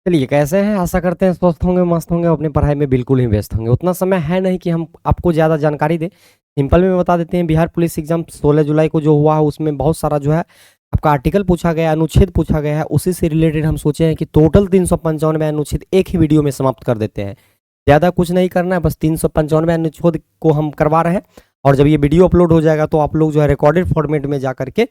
चलिए, कैसे हैं? आशा करते हैं स्वस्थ होंगे, मस्त होंगे, अपनी पढ़ाई में बिल्कुल ही व्यस्त होंगे। उतना समय है नहीं कि हम आपको ज़्यादा जानकारी दें। सिंपल में बता देते हैं, बिहार पुलिस एग्ज़ाम 16 जुलाई को जो हुआ है, उसमें बहुत सारा जो है आपका आर्टिकल पूछा गया है, अनुच्छेद पूछा गया है। उसी से रिलेटेड हम सोचे हैं कि टोटल 395 अनुच्छेद एक ही वीडियो में समाप्त कर देते हैं। ज़्यादा कुछ नहीं करना है, बस 395 अनुच्छेद को हम करवा रहे हैं। और जब ये वीडियो अपलोड हो जाएगा तो आप लोग जो है रिकॉर्डेड फॉर्मेट में जा करके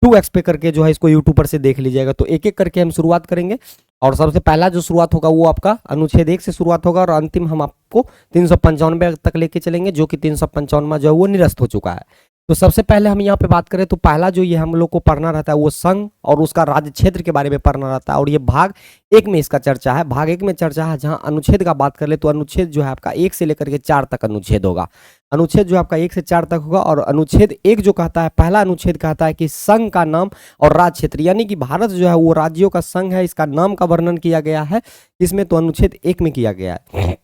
2x पे करके जो है इसको यूट्यूब पर से देख लीजिएगा। तो एक-एक करके हम शुरुआत करेंगे और सबसे पहला जो शुरुआत होगा वो आपका अनुच्छेद 1 से शुरुआत होगा और अंतिम हम आपको 395 तक लेके चलेंगे, जो कि 395वां जो है वो निरस्त हो चुका है। तो सबसे पहले हम यहाँ पे बात करें तो पहला जो ये हम लोग को पढ़ना रहता है वो संघ और उसका राज्य क्षेत्र के बारे में पढ़ना रहता है। और ये भाग 1 में इसका चर्चा है। भाग 1 में चर्चा है, जहाँ अनुच्छेद का बात कर ले तो अनुच्छेद जो है आपका 1 से लेकर के 4 तक अनुच्छेद होगा। अनुच्छेद जो आपका 1 से 4 तक होगा। और अनुच्छेद 1 जो कहता है, पहला अनुच्छेद कहता है कि संघ का नाम और राज्य क्षेत्र, यानी कि भारत जो है वो राज्यों का संघ है, इसका नाम का वर्णन किया गया है इसमें। तो अनुच्छेद 1 में किया गया है।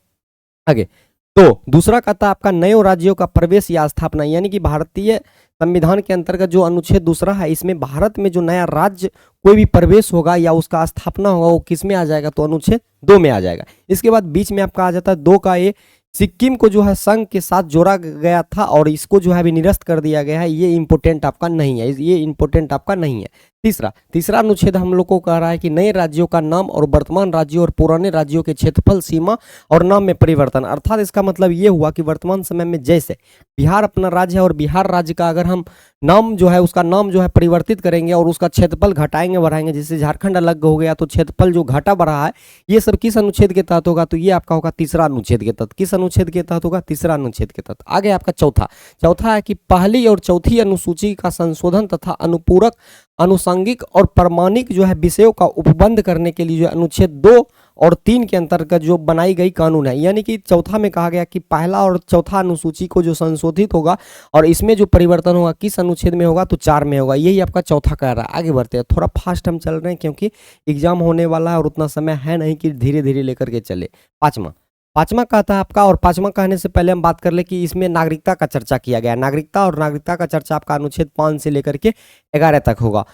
आगे तो दूसरा कहता है आपका नए राज्यों का प्रवेश या स्थापना, यानी कि भारतीय संविधान के अंतर्गत जो अनुच्छेद दूसरा है, इसमें भारत में जो नया राज्य कोई भी प्रवेश होगा या उसका स्थापना होगा वो किस में आ जाएगा? तो अनुच्छेद 2 में आ जाएगा। इसके बाद बीच में आपका आ जाता है 2 का ए, सिक्किम को जो है संघ के साथ जोड़ा गया था और इसको जो है अभी निरस्त कर दिया गया है। ये इंपॉर्टेंट आपका नहीं है, ये इंपॉर्टेंट आपका नहीं है। तीसरा अनुच्छेद हम लोग को कह रहा है कि नए राज्यों का नाम और वर्तमान राज्यों और पुराने राज्यों के क्षेत्रफल, सीमा और नाम में परिवर्तन। अर्थात इसका मतलब ये हुआ कि वर्तमान समय में जैसे बिहार अपना राज्य है और बिहार राज्य का अगर हम नाम जो है उसका नाम जो है परिवर्तित करेंगे और उसका क्षेत्रफल घटाएंगे बढ़ाएंगे, जैसे झारखंड अलग हो गया तो क्षेत्रफल जो घटा बढ़ा है, ये सब किस अनुच्छेद के तहत होगा? तो ये आपका होगा तीसरा अनुच्छेद के तहत। किस अनुच्छेद के तहत होगा? तीसरा अनुच्छेद के तहत। आगे आपका चौथा है कि पहली और चौथी अनुसूची का संशोधन तथा अनुपूरक, अनुषंगिक और प्रमाणिक जो है विषयों का उपबंध करने के लिए जो अनुच्छेद 2 और 3 के अंतर्गत जो बनाई गई कानून है, यानी कि चौथा में कहा गया कि पहला और चौथा अनुसूची को जो संशोधित होगा और इसमें जो परिवर्तन होगा किस अनुच्छेद में होगा? तो 4 में होगा। यही आपका चौथा कह रहा है। आगे बढ़ते हैं, थोड़ा फास्ट हम चल रहे हैं क्योंकि एग्जाम होने वाला है और उतना समय है नहीं कि धीरे धीरे लेकर के चले। पांचवा कहता है आपका, और पांचवा कहने से पहले हम बात कर ले कि इसमें नागरिकता का चर्चा किया गया है। नागरिकता और नागरिकता का चर्चा आपका अनुच्छेद 5 से लेकर के 11 तक होगा।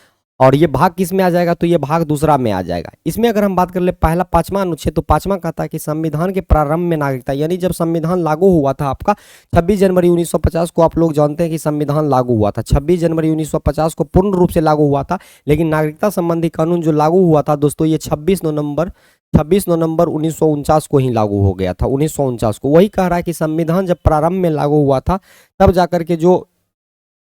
और ये भाग किस में आ जाएगा? तो ये भाग दूसरा में आ जाएगा। इसमें अगर हम बात कर ले पहला पांचवा अनुच्छेद, तो पांचवा कहता है कि संविधान के प्रारंभ में नागरिकता, यानी जब संविधान लागू हुआ था आपका 26 जनवरी 1950 को, आप लोग जानते हैं कि संविधान लागू हुआ था 26 जनवरी 1950 को पूर्ण रूप से लागू हुआ था। लेकिन नागरिकता संबंधी कानून जो लागू हुआ था दोस्तों, ये 26 नवंबर 1949 को ही लागू हो गया था। 1949 को। वही कह रहा है कि संविधान जब प्रारंभ में लागू हुआ था तब जाकर के जो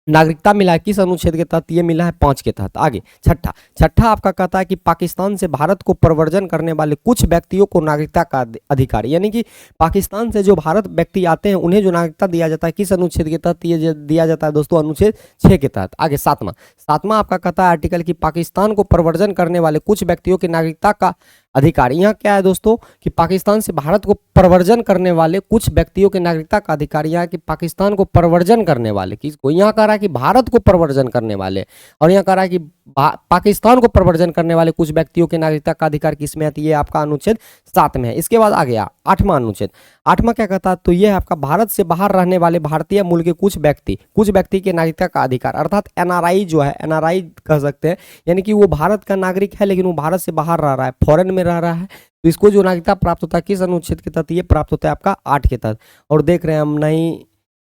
नागरिकता मिला है किस अनुच्छेद के तहत? ये मिला है 5 के तहत। आगे छठा आपका कहता है कि पाकिस्तान से भारत को प्रव्रजन करने वाले कुछ व्यक्तियों को नागरिकता का अधिकार, यानी कि पाकिस्तान से जो भारत व्यक्ति आते हैं उन्हें जो नागरिकता दिया जाता है किस अनुच्छेद के तहत ये दिया जाता है दोस्तों? अनुच्छेद 6 के तहत। आगे सातवां आपका कहता है आर्टिकल कि पाकिस्तान को प्रव्रजन करने वाले कुछ व्यक्तियों की नागरिकता का अधिकार। यहाँ क्या है दोस्तों कि पाकिस्तान से भारत को प्रव्रजन करने वाले कुछ व्यक्तियों के नागरिकता का अधिकार। यहाँ कि पाकिस्तान को प्रव्रजन करने वाले किसको? यहाँ कह रहा है कि भारत को प्रव्रजन करने वाले, और यहाँ कह रहा है कि पाकिस्तान को प्रव्रजन करने वाले कुछ व्यक्तियों के नागरिकता का अधिकार किस में आती है? आपका अनुच्छेद 7 में है। इसके बाद आ गया 8वां अनुच्छेद। 8वां क्या कहता है? तो ये आपका भारत से बाहर रहने वाले भारतीय मूल के कुछ व्यक्ति के नागरिकता का अधिकार, अर्थात एनआरआई जो है, एनआरआई कह सकते हैं, यानी कि वो भारत का नागरिक है लेकिन वो भारत से बाहर रह रहा है, फॉरेन में रह रहा है, तो इसको जो नागरिकता प्राप्त होता है किस अनुच्छेद के तहत? ये प्राप्त होता है आपका 8 के तहत। और देख रहे हैं हम नहीं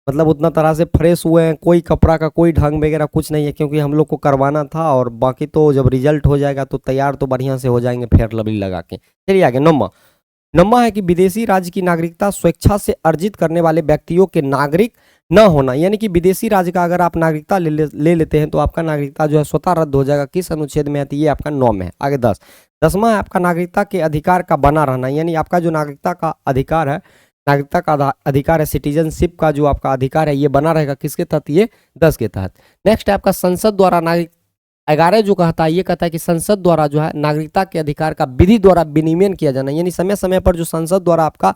मतलब उतना तरह से फ्रेश हुए हैं, कोई कपड़ा का कोई ढंग वगैरह कुछ नहीं है क्योंकि हम लोग को करवाना था, और बाकी तो जब रिजल्ट हो जाएगा तो तैयार तो बढ़िया से हो जाएंगे फेयर लवली लगा के। चलिए आगे नौवां है कि विदेशी राज्य की नागरिकता स्वेच्छा से अर्जित करने वाले व्यक्तियों के नागरिक न होना, यानी कि विदेशी राज्य का अगर आप नागरिकता ले लेते हैं तो आपका नागरिकता जो है स्वतः रद्द हो जाएगा। किस अनुच्छेद में आती है? ये आपका 9 में है। आगे 10वां है आपका नागरिकता के अधिकार का बना रहना, यानी आपका जो नागरिकता का अधिकार है, नागरिकता का अधिकार है, सिटीजनशिप का जो आपका अधिकार है, ये बना रहेगा किसके तहत? ये 10 के तहत। नेक्स्ट है आपका संसद द्वारा नागरिक 11 जो कहता है, ये कहता है कि संसद द्वारा जो है नागरिकता के अधिकार का विधि द्वारा विनियमन किया जाना, यानी समय समय पर जो संसद द्वारा आपका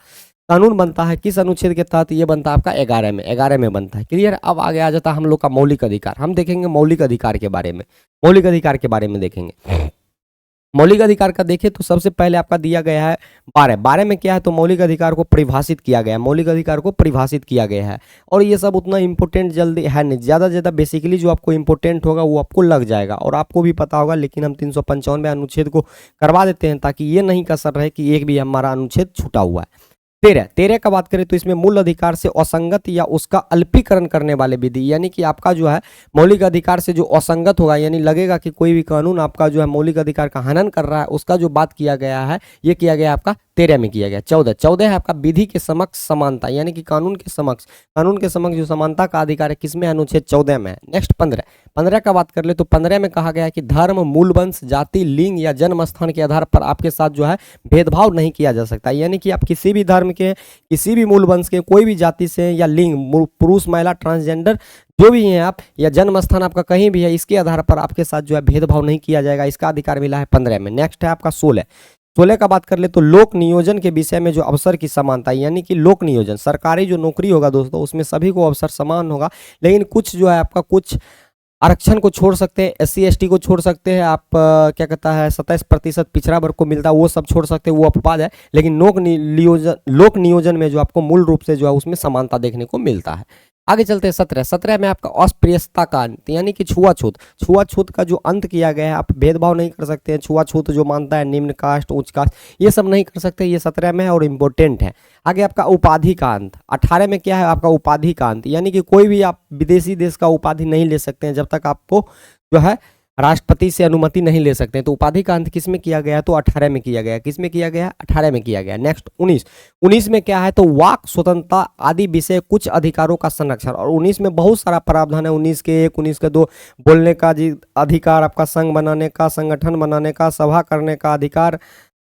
कानून बनता है किस अनुच्छेद के तहत? ये बनता है आपका 11 में बनता है। क्लियर? अब आगे आ जाता है हम लोग का मौलिक अधिकार। हम देखेंगे मौलिक अधिकार के बारे में देखेंगे। मौलिक अधिकार का देखें तो सबसे पहले आपका दिया गया है 12 में क्या है तो मौलिक अधिकार को परिभाषित किया गया है, मौलिक अधिकार को परिभाषित किया गया है। और ये सब उतना इंपॉर्टेंट जल्दी है नहीं, ज़्यादा से ज़्यादा बेसिकली जो आपको इंपॉर्टेंट होगा वो आपको लग जाएगा और आपको भी पता होगा, लेकिन हम 395 अनुच्छेद को करवा देते हैं ताकि ये नहीं कसर रहे कि एक भी हमारा अनुच्छेद छूटा हुआ है। 13 का बात करें तो इसमें मूल अधिकार से असंगत या उसका अल्पीकरण करने वाले विधि, यानी कि आपका जो है मौलिक अधिकार से जो असंगत होगा, यानी लगेगा कि कोई भी कानून आपका जो है मौलिक अधिकार का हनन कर रहा है, उसका जो बात किया गया है ये किया गया आपका 13 में किया गया। 14 है आपका विधि के समक्ष समानता, यानी कि कानून के समक्ष जो समानता का अधिकार है किसमें, अनुच्छेद 14 में है। नेक्स्ट 15 का बात कर ले तो 15 में कहा गया है कि धर्म, मूल वंश, जाति, लिंग या जन्म स्थान के आधार पर आपके साथ जो है भेदभाव नहीं किया जा सकता, यानी कि आप किसी भी धर्म के, किसी भी मूल वंश के, कोई भी जाति से या लिंग, पुरुष, महिला, ट्रांसजेंडर जो भी हैं आप, या जन्म स्थान आपका कहीं भी है, इसके आधार पर आपके साथ जो है भेदभाव नहीं किया जाएगा, इसका अधिकार मिला है 15 में। नेक्स्ट है आपका 16 का बात कर ले तो लोक नियोजन के विषय में जो अवसर की समानता, यानी कि लोक नियोजन, सरकारी जो नौकरी होगा दोस्तों उसमें सभी को अवसर समान होगा, लेकिन कुछ जो है आपका कुछ आरक्षण को छोड़ सकते हैं, SC ST को छोड़ सकते हैं आप, क्या कहता है 27% पिछड़ा वर्ग को मिलता है वो सब छोड़ सकते हैं, वो अपवाद है, लेकिन लोक नियोजन में जो आपको मूल रूप से जो है उसमें समानता देखने को मिलता है। आगे चलते हैं 17 में आपका अस्पृश्यता का अंत, यानी कि छुआछूत का जो अंत किया गया है, आप भेदभाव नहीं कर सकते हैं, छुआछूत जो मानता है निम्न कास्ट, उच्च कास्ट, ये सब नहीं कर सकते, ये 17 में है और इम्पोर्टेंट है। आगे आपका उपाधि का अंत 18 में क्या है आपका उपाधि का अंत, यानी कि कोई भी आप विदेशी देश का उपाधि नहीं ले सकते हैं जब तक आपको जो है राष्ट्रपति से अनुमति नहीं ले सकते हैं। तो उपाधि का अंत किस में किया गया, तो 18 में किया गया। किस में किया गया, 18 में किया गया। नेक्स्ट 19 में क्या है तो वाक स्वतंत्रता आदि विषय कुछ अधिकारों का संरक्षण, और 19 में बहुत सारा प्रावधान है, 19 के 1, 19 के 2, बोलने का अधिकार, आपका संघ बनाने का, संगठन बनाने का, सभा करने का अधिकार,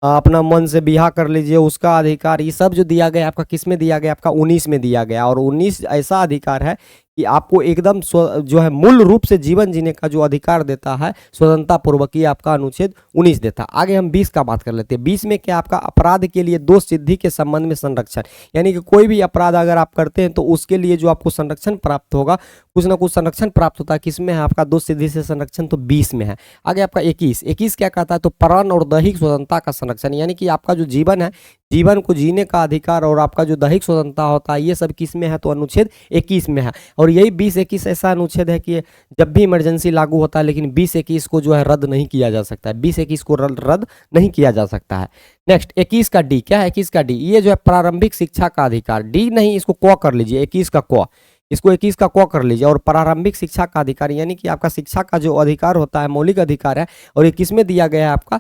अपना मन से बिहा कर लीजिए उसका अधिकार, ये सब जो दिया गया आपका किस में दिया गया, आपका 19 में दिया गया। और 19 ऐसा अधिकार है कि आपको एकदम जो है मूल रूप से जीवन जीने का जो अधिकार देता है स्वतंत्रता पूर्वक, ये आपका अनुच्छेद 19 देता है। आगे हम 20 का बात कर लेते हैं। 20 में क्या आपका अपराध के लिए दोष सिद्धि के संबंध में संरक्षण, यानी कि कोई भी अपराध अगर आप करते हैं तो उसके लिए जो आपको संरक्षण प्राप्त होगा, कुछ ना कुछ संरक्षण प्राप्त होता है, किसमें है आपका दोष सिद्धि से संरक्षण, तो 20 में है। आगे आपका 21 क्या कहता है तो प्राण और दैहिक स्वतंत्रता का संरक्षण, यानी कि आपका जो जीवन है, जीवन को जीने का अधिकार और आपका जो दैहिक स्वतंत्रता होता है, ये सब किस में है तो अनुच्छेद 21 में है। और यही 20-21 ऐसा अनुच्छेद है कि जब भी इमरजेंसी लागू होता है, लेकिन 20-21 को जो है रद्द नहीं किया जा सकता है, 20-21 को रद्द नहीं किया जा सकता है। नेक्स्ट 21 का डी, क्या है 21 का डी, ये जो है प्रारंभिक शिक्षा का अधिकार, डी नहीं इसको क कर लीजिए, 21 का क, इसको 21 का क कर लीजिए। और प्रारंभिक शिक्षा का अधिकार, यानी कि आपका शिक्षा का जो अधिकार होता है मौलिक अधिकार है, और ये किस में दिया गया है आपका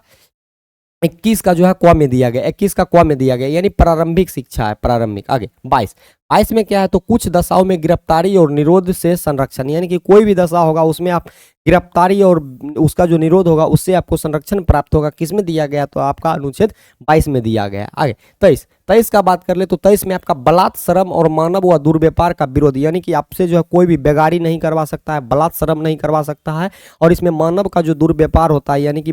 21 का जो है क में दिया गया, 21 का क में दिया गया, यानी प्रारंभिक शिक्षा है, प्रारंभिक। आगे 22 में क्या है तो कुछ दशाओं में गिरफ्तारी और निरोध से संरक्षण, यानी कि कोई भी दशा होगा उसमें आप गिरफ्तारी और उसका जो निरोध होगा उससे आपको संरक्षण प्राप्त होगा, किस में दिया गया तो आपका अनुच्छेद 22 में दिया गया। आगे 23 का बात कर ले तो 23 में आपका बलात्, श्रम और मानव व दुर्व्यापार का विरोध, यानी कि आपसे जो है कोई भी बेगारी नहीं करवा सकता है, बलात् श्रम नहीं करवा सकता है, और इसमें मानव का जो दुर्व्यापार होता है, यानी कि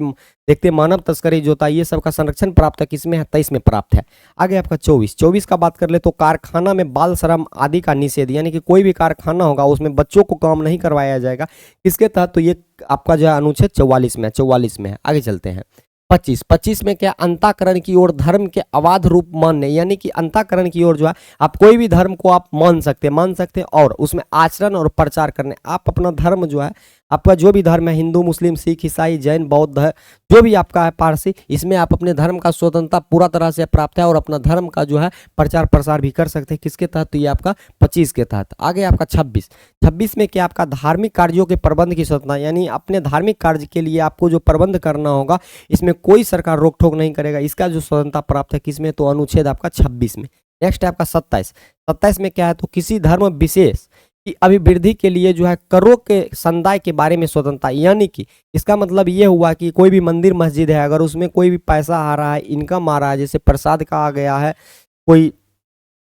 देखते मानव तस्करी जो होता है, ये सब का संरक्षण प्राप्त है, किसमें है 23 में प्राप्त है। आगे आपका 24 का बात कर ले तो कारखाना में बाल श्रम आदि का निषेध, यानी कि कोई भी कारखाना होगा उसमें बच्चों को काम नहीं करवाया जाएगा, किसके तहत तो ये आपका जो है अनुच्छेद 44 में है। आगे चलते हैं 25 में क्या अंताकरण की ओर धर्म के अबाध रूप मानने, यानी कि अंताकरण की ओर जो है आप कोई भी धर्म को आप मान सकते हैं और उसमें आचरण और प्रचार करने, आप अपना धर्म जो है, आपका जो भी धर्म है, हिंदू, मुस्लिम, सिख, ईसाई, जैन, बौद्ध, जो भी आपका है, पारसी, इसमें आप अपने धर्म का स्वतंत्रता पूरा तरह से प्राप्त है और अपना धर्म का जो है प्रचार प्रसार भी कर सकते हैं, किसके तहत तो ये आपका 25 के तहत। आगे आपका 26 में क्या आपका धार्मिक कार्यों के प्रबंध की स्वतंत्रता, यानी अपने धार्मिक कार्य के लिए आपको जो प्रबंध करना होगा इसमें कोई सरकार रोक टोक नहीं करेगा, इसका जो स्वतंत्रता प्राप्त है किसमें तो अनुच्छेद आपका 26 में। नेक्स्ट है आपका 27 में क्या है तो किसी धर्म विशेष की अभिवृद्धि के लिए जो है करों के समुदाय के बारे में स्वतंत्रता, यानी कि इसका मतलब ये हुआ कि कोई भी मंदिर मस्जिद है, अगर उसमें कोई भी पैसा आ रहा है, इनकम आ रहा है, जैसे प्रसाद का आ गया है, कोई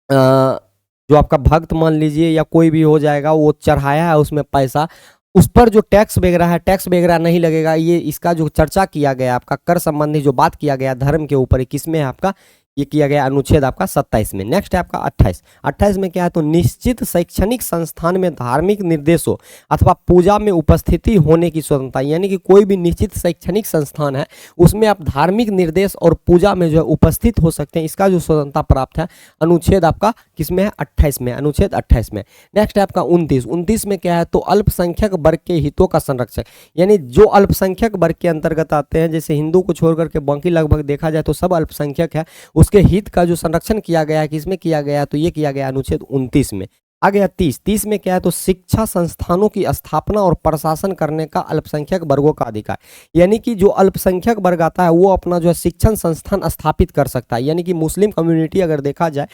जो आपका भक्त मान लीजिए या कोई भी हो जाएगा, वो चढ़ाया है उसमें पैसा, उस पर जो टैक्स वगैरह है, टैक्स वगैरह नहीं लगेगा। ये इसका जो चर्चा किया गया आपका कर संबंधी जो बात किया गया धर्म के ऊपर, किसमें है आपका ये किया गया अनुच्छेद आपका 27 में। नेक्स्ट है आपका 28। 28 में क्या है, तो निश्चित शैक्षणिक संस्थान में धार्मिक निर्देशों अथवा पूजा में उपस्थिति होने की स्वतंत्रता, यानी कि कोई भी निश्चित शैक्षणिक संस्थान है उसमें आप धार्मिक निर्देश और पूजा में जो है उपस्थित हो सकते हैं, इसका जो स्वतंत्रता प्राप्त है अनुच्छेद आपका किसमें है, 28 में, अनुच्छेद 28 में। नेक्स्ट है आपका 29। 29 में क्या है, तो अल्पसंख्यक वर्ग के हितों का संरक्षण, यानी जो अल्पसंख्यक वर्ग के अंतर्गत आते हैं, जैसे हिंदू को छोड़ करके बाकी लगभग देखा जाए तो सब अल्पसंख्यक है, उसके हित का जो संरक्षण किया गया है किसमें किया गया है, तो ये किया गया अनुच्छेद 29 में। आ गया 30। 30 में क्या है, तो शिक्षा संस्थानों की स्थापना और प्रशासन करने का अल्पसंख्यक वर्गों का अधिकार, यानी कि जो अल्पसंख्यक वर्ग आता है वो अपना जो है शिक्षण संस्थान स्थापित कर सकता है। यानी कि मुस्लिम कम्युनिटी अगर देखा जाए,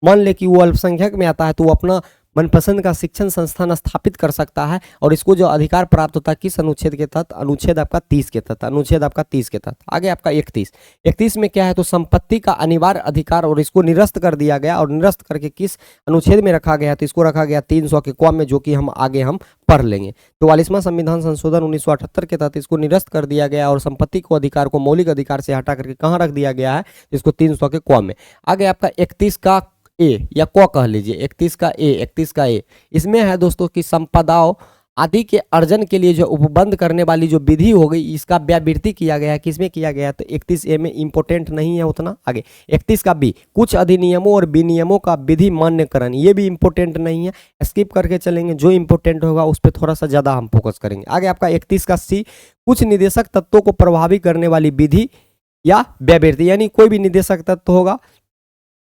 मान ले कि वो अल्पसंख्यक में आता है तो वो अपना मनपसंद का शिक्षण संस्थान स्थापित कर सकता है, और इसको जो अधिकार प्राप्त होता है किस अनुच्छेद के तहत, अनुच्छेद आपका 30 के तहत, अनुच्छेद आपका 30 के तहत। आगे आपका 31। 31 में क्या है, तो संपत्ति का अनिवार्य अधिकार, और इसको निरस्त कर दिया गया, और निरस्त करके किस अनुच्छेद में रखा गया, तो इसको रखा गया 300 के क में, जो कि हम आगे हम पढ़ लेंगे। 44वां संविधान संशोधन 1978 के तहत इसको निरस्त कर दिया गया, और संपत्ति को अधिकार को मौलिक अधिकार से हटा करके कहाँ रख दिया गया है, इसको 300 के क में। आगे आपका 31 का ए या क कह लीजिए, 31 का ए, 31 का ए, इसमें है दोस्तों कि संपदाओं आदि के अर्जन के लिए जो उपबंध करने वाली जो विधि हो गई, इसका व्यावृत्ति किया गया है, किसमें किया गया है, तो 31 ए में इंपोर्टेंट नहीं है उतना। आगे 31 का बी, कुछ अधिनियमों और विनियमों का विधि मान्यकरण, ये भी इंपोर्टेंट नहीं है, स्किप करके चलेंगे, जो इंपोर्टेंट होगा उस पर थोड़ा सा ज़्यादा हम फोकस करेंगे। आगे आपका 31 का सी, कुछ निदेशक तत्वों को प्रभावित करने वाली विधि या व्यावृत्ति, यानी कोई भी निदेशक तत्व होगा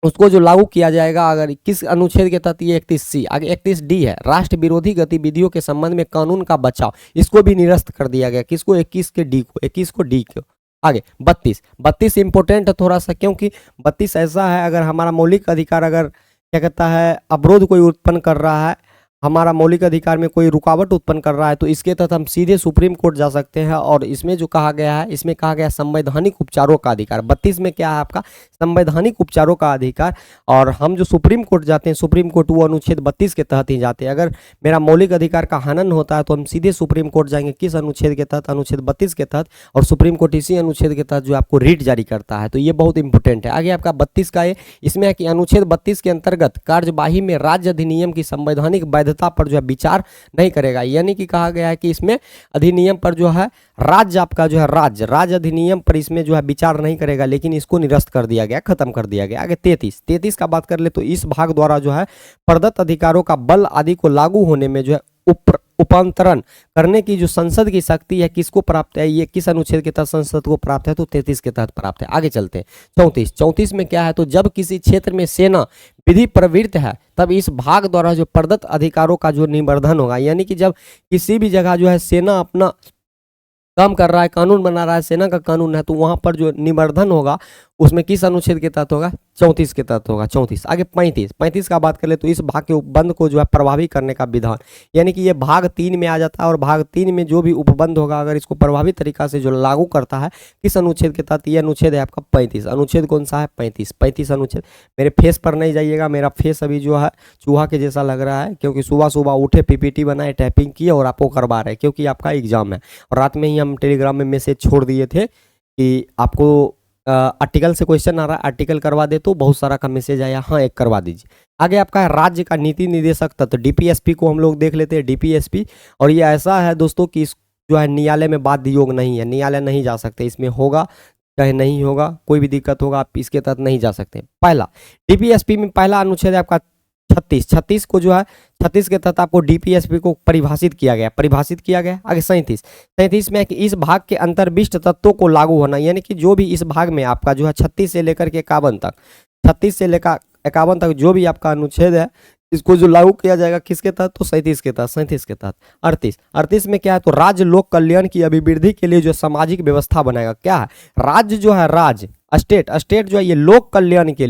उसको जो लागू किया जाएगा, अगर किस अनुच्छेद के तहत, ये 31C। आगे 31D है, राष्ट्र विरोधी गतिविधियों के संबंध में कानून का बचाव, इसको भी निरस्त कर दिया गया, किसको, 21 के डी को, 21 को डी को। आगे 32 इंपोर्टेंट है थोड़ा सा, क्योंकि 32 ऐसा है, अगर हमारा मौलिक अधिकार अगर क्या कहता है अवरोध कोई उत्पन्न कर रहा है, हमारा मौलिक अधिकार में कोई रुकावट उत्पन्न कर रहा है, तो इसके तहत हम सीधे सुप्रीम कोर्ट जा सकते हैं, और इसमें जो कहा गया है, इसमें कहा गया संवैधानिक उपचारों का अधिकार। 32 में क्या है आपका, संवैधानिक उपचारों का अधिकार, और हम जो सुप्रीम कोर्ट जाते हैं, सुप्रीम कोर्ट वो अनुच्छेद 32 के तहत ही जाते हैं। अगर मेरा मौलिक अधिकार का हनन होता है तो हम सीधे सुप्रीम कोर्ट जाएंगे, किस अनुच्छेद के तहत, अनुच्छेद 32 के तहत, और सुप्रीम कोर्ट इसी अनुच्छेद के तहत जो आपको रीट जारी करता है, तो ये बहुत इंपॉर्टेंट है। आगे आपका 32 का ये, इसमें है कि अनुच्छेद 32 के अंतर्गत कार्यवाही में राज्य अधिनियम की संवैधानिक वैधता पर जो है विचार नहीं करेगा, यानी कि कहा गया है कि इसमें अधिनियम पर जो है राज्य आपका जो है राज्य अधिनियम पर इसमें जो है विचार नहीं करेगा, लेकिन इसको निरस्त कर दिया गया, खत्म कर दिया गया। आगे 33 का बात कर ले तो इस भाग द्वारा जो है प्रदत्त अधिकारों का बल आदि को लागू होने में जो है उपांतरण करने की जो संसद की शक्ति है किसको प्राप्त है, ये किस अनुच्छेद के तहत संसद को प्राप्त है, तो 33 के तहत प्राप्त है। आगे चलते हैं 34 में क्या है, तो जब किसी क्षेत्र में सेना विधि प्रवृत्त है तब इस भाग द्वारा जो प्रदत्त अधिकारों का जो निवर्धन होगा, यानी कि जब किसी भी जगह जो है सेना अपना काम कर रहा है, कानून बना रहा है, सेना का कानून है, तो वहां पर जो निवर्धन होगा उसमें किस अनुच्छेद के तहत होगा, 34 के तहत होगा। 34 आगे 35 का बात कर ले तो इस भाग के उपबंध को जो है प्रभावी करने का विधान, यानी कि ये भाग 3 में आ जाता है, और भाग 3 में जो भी उपबंध होगा अगर इसको प्रभावी तरीका से जो लागू करता है किस अनुच्छेद के तहत, ये अनुच्छेद है आपका 35। अनुच्छेद कौन सा है, 35 अनुच्छेद। मेरे फेस पर नहीं जाइएगा, मेरा फेस अभी जो है चूहा के जैसा लग रहा है, क्योंकि सुबह सुबह उठे, पीपीटी बनाए, टाइपिंग किए और आपको करवा रहे हैं, क्योंकि आपका एग्जाम है। और रात में ही हम टेलीग्राम में मैसेज छोड़ दिए थे कि आपको आर्टिकल से क्वेश्चन आ रहा है, आर्टिकल करवा दे, तो बहुत सारा का मैसेज आया, हाँ एक करवा दीजिए। आगे आपका है राज्य का नीति निदेशक तत्व, डीपीएसपी को हम लोग देख लेते हैं, डीपीएसपी। और ये ऐसा है दोस्तों कि इस जो है न्यायालय में बाध्य योग नहीं है, न्यायालय नहीं जा सकते, इसमें होगा चाहे नहीं होगा, कोई भी दिक्कत होगा आप इसके तहत नहीं जा सकते। पहला डीपीएसपी में पहला अनुच्छेद है आपका 36 को जो है 36 के तहत आपको डीपीएसपी को परिभाषित किया गया। आगे 37 में है कि इस भाग के अंतर्विष्ट तत्वों को लागू होना, यानी कि जो भी इस भाग में आपका जो है 36 से लेकर के 51 तक, 36 से लेकर 51 तक जो भी आपका अनुच्छेद है इसको जो लागू किया जाएगा किसके तहत, तो 37 के तहत। 38 में क्या है, तो राज्य लोक कल्याण की अभिवृद्धि के लिए जो सामाजिक व्यवस्था बनाएगा। क्या है, राज्य जो है, राज्य स्टेट जो है ये लोक कल्याण के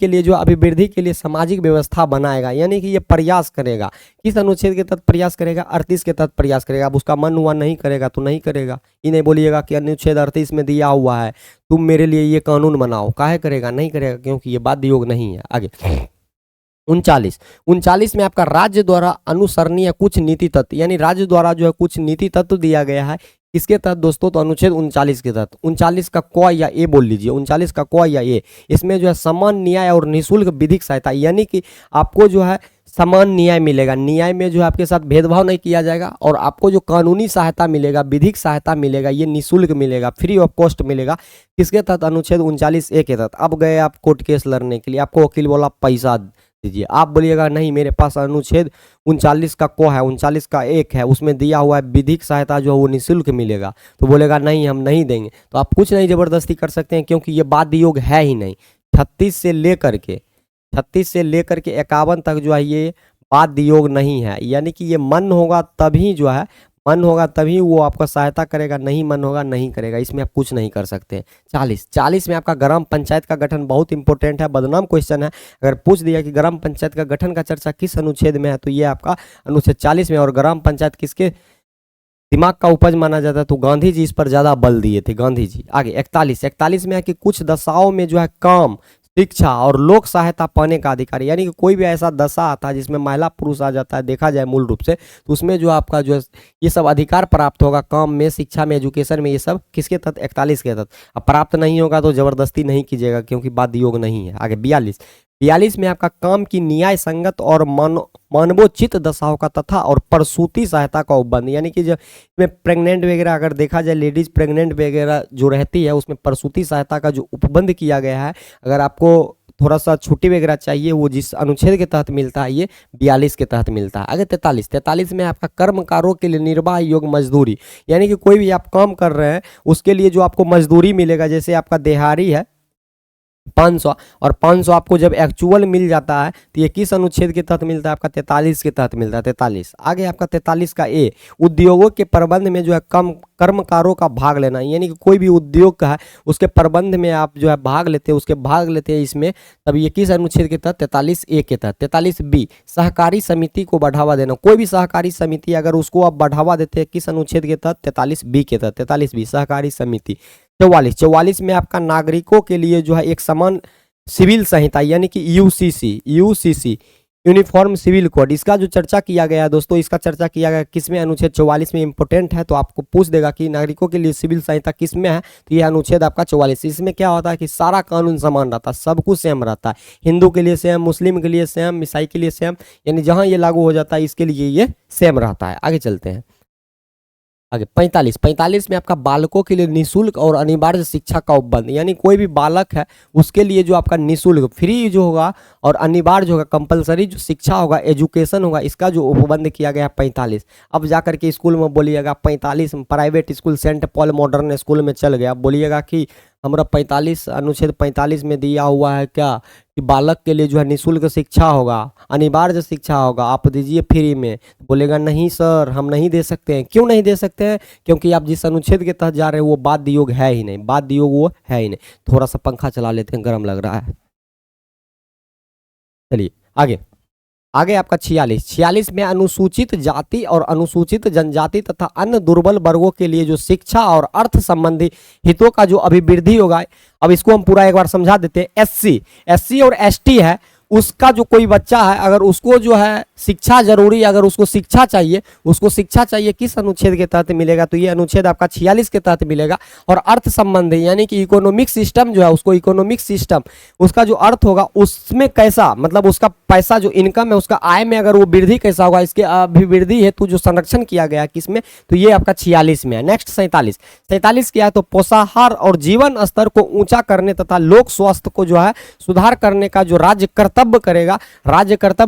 लिए जो अभिवृद्धि के लिए सामाजिक व्यवस्था बनाएगा, यानी कि ये प्रयास करेगा। किस अनुच्छेद के तहत प्रयास करेगा, 38 के तहत प्रयास करेगा। अब उसका मन हुआ नहीं करेगा तो नहीं करेगा, ये नहीं बोलिएगा कि अनुच्छेद 38 में दिया हुआ है तुम मेरे लिए ये कानून बनाओ, काहे करेगा, नहीं करेगा, क्योंकि ये बाध्य योग नहीं है। आगे 39 39 में आपका राज्य द्वारा अनुसरणीय कुछ नीति तत्व, यानी राज्य द्वारा जो है कुछ नीति तत्व दिया गया है। किसके तहत दोस्तों? तो अनुच्छेद 39 के तहत। 39 का क या ए बोल लीजिए, 39 का क या ए। इसमें जो है समान न्याय और निःशुल्क विधिक सहायता, यानी कि आपको जो है समान न्याय मिलेगा। न्याय में जो है आपके साथ भेदभाव नहीं किया जाएगा, और आपको जो कानूनी सहायता मिलेगा, विधिक सहायता मिलेगा, ये निःशुल्क मिलेगा, फ्री ऑफ कॉस्ट मिलेगा। किसके तहत? अनुच्छेद 39 ए के तहत। अब गए आप कोर्ट केस लड़ने के लिए, आपको वकील बोला पैसा दीजिए, आप बोलिएगा नहीं मेरे पास अनुच्छेद 39 का क है, 39 का 1 है, उसमें दिया हुआ है विधिक सहायता जो है वो निःशुल्क मिलेगा, तो बोलेगा नहीं हम नहीं देंगे। तो आप कुछ नहीं जबरदस्ती कर सकते हैं, क्योंकि ये बाध्य योग है ही नहीं। 36 से लेकर के 51 तक जो है ये बाध्य योग नहीं है, यानी कि ये मन होगा तभी जो है, मन होगा तभी वो आपका सहायता करेगा, नहीं मन होगा नहीं करेगा, इसमें आप कुछ नहीं कर सकते। 40 में आपका ग्राम पंचायत का गठन बहुत इंपॉर्टेंट है, बदनाम क्वेश्चन है। अगर पूछ दिया कि ग्राम पंचायत का गठन का चर्चा किस अनुच्छेद में है, तो ये आपका अनुच्छेद 40 में। और ग्राम पंचायत किसके दिमाग का उपज माना जाता है? तो गांधी जी इस पर ज्यादा बल दिए थे, गांधी जी। आगे 41 में है कि कुछ दशाओं में जो है काम, शिक्षा और लोक सहायता पाने का अधिकार, यानी कि कोई भी ऐसा दशा आता है जिसमें महिला पुरुष आ जाता है, देखा जाए मूल रूप से, तो उसमें जो आपका जो है ये सब अधिकार प्राप्त होगा, काम में, शिक्षा में, एजुकेशन में, ये सब किसके तहत? 41 के तहत। अब प्राप्त नहीं होगा तो जबरदस्ती नहीं कीजिएगा, क्योंकि बाध्य योग नहीं है। आगे 42 में आपका काम की न्याय संगत और मानवोचित दशाओं का तथा और प्रसूति सहायता का उपबंध, यानी कि जब इसमें प्रेग्नेंट वगैरह अगर देखा जाए, लेडीज प्रेग्नेंट वगैरह जो रहती है, उसमें प्रसूति सहायता का जो उपबंध किया गया है। अगर आपको थोड़ा सा छुट्टी वगैरह चाहिए, वो जिस अनुच्छेद के तहत मिलता है, ये 42 के तहत मिलता है। आगे 43 में आपका कर्मकारों के लिए निर्वाह योग्य मजदूरी, यानी कि कोई भी आप काम कर रहे हैं उसके लिए जो आपको मजदूरी मिलेगा, जैसे आपका दिहाड़ी है 500, और 500 आपको जब एक्चुअल मिल जाता है तो ये किस अनुच्छेद के तहत मिलता है? आपका 43 के तहत मिलता है, 43। आगे आपका 43 का ए, उद्योगों के प्रबंध में जो है कम कर्मकारों का भाग लेना, यानी कि कोई भी उद्योग का है उसके प्रबंध में आप जो है भाग लेते हैं, उसके भाग लेते हैं इसमें, तब ये किस अनुच्छेद के तहत? 43 ए के तहत। 43 बी, सहकारी समिति को बढ़ावा देना, कोई भी सहकारी समिति अगर उसको आप बढ़ावा देते हैं, किस अनुच्छेद के तहत? 43 बी के तहत। 43 बी, सहकारी समिति। 44 में आपका नागरिकों के लिए जो है एक समान सिविल संहिता, यानी कि यूसीसी यूनिफॉर्म सिविल कोड, इसका जो चर्चा किया गया है दोस्तों, इसका चर्चा किया गया किसमें? अनुच्छेद 44 में। इंपॉर्टेंट है, तो आपको पूछ देगा कि नागरिकों के लिए सिविल संहिता किसमें है, तो यह अनुच्छेद आपका 44। इसमें क्या होता है कि सारा कानून समान रहता है, सब कुछ सेम रहता है, हिंदू के लिए सेम, मुस्लिम के लिए सेम, ईसाई के लिए सेम, यानी जहां ये लागू हो जाता है इसके लिए ये सेम रहता है। आगे चलते हैं। आगे 45 में आपका बालकों के लिए निःशुल्क और अनिवार्य शिक्षा का उपबंध, यानी कोई भी बालक है उसके लिए जो आपका निःशुल्क, फ्री जो होगा और अनिवार्य जो होगा, कंपलसरी जो शिक्षा होगा, एजुकेशन होगा, इसका जो उपबंध किया गया 45। अब जाकर के स्कूल में बोलिएगा 45, private school saint Paul modern school में चल गया, बोलिएगा कि हमारा 45 अनुच्छेद 45 में दिया हुआ है क्या कि बालक के लिए जो है निःशुल्क शिक्षा होगा, अनिवार्य शिक्षा होगा, आप दीजिए फ्री में। बोलेगा नहीं सर हम नहीं दे सकते हैं। क्यों नहीं दे सकते हैं? क्योंकि आप जिस अनुच्छेद के तहत जा रहे हैं वो बाध्य योग है ही नहीं, बाध्य योग वो है ही नहीं। थोड़ा सा पंखा चला लेते हैं, गर्म लग रहा है। चलिए आगे आपका 46 में अनुसूचित जाति और अनुसूचित जनजाति तथा अन्य दुर्बल वर्गों के लिए जो शिक्षा और अर्थ संबंधी हितों का जो अभिवृद्धि होगा, अब इसको हम पूरा एक बार समझा देते हैं। एससी और एसटी है, उसका जो कोई बच्चा है अगर उसको जो है शिक्षा जरूरी, अगर उसको शिक्षा चाहिए किस अनुच्छेद के तहत मिलेगा? तो ये अनुच्छेद आपका 46 के तहत मिलेगा। और अर्थ संबंधी यानी कि इकोनॉमिक सिस्टम जो है, उसको इकोनॉमिक सिस्टम उसका जो अर्थ होगा उसमें कैसा, मतलब उसका पैसा जो इनकम है उसका आय में अगर वो वृद्धि कैसा होगा, इसके अभिवृद्धि हेतु जो संरक्षण किया गया किसमें? तो ये आपका 46 में है। नेक्स्ट 47 क्या है? तो पोषाहार और जीवन स्तर को ऊंचा करने तथा लोक स्वास्थ्य को जो है सुधार करने का जो राज्य कर्तव्य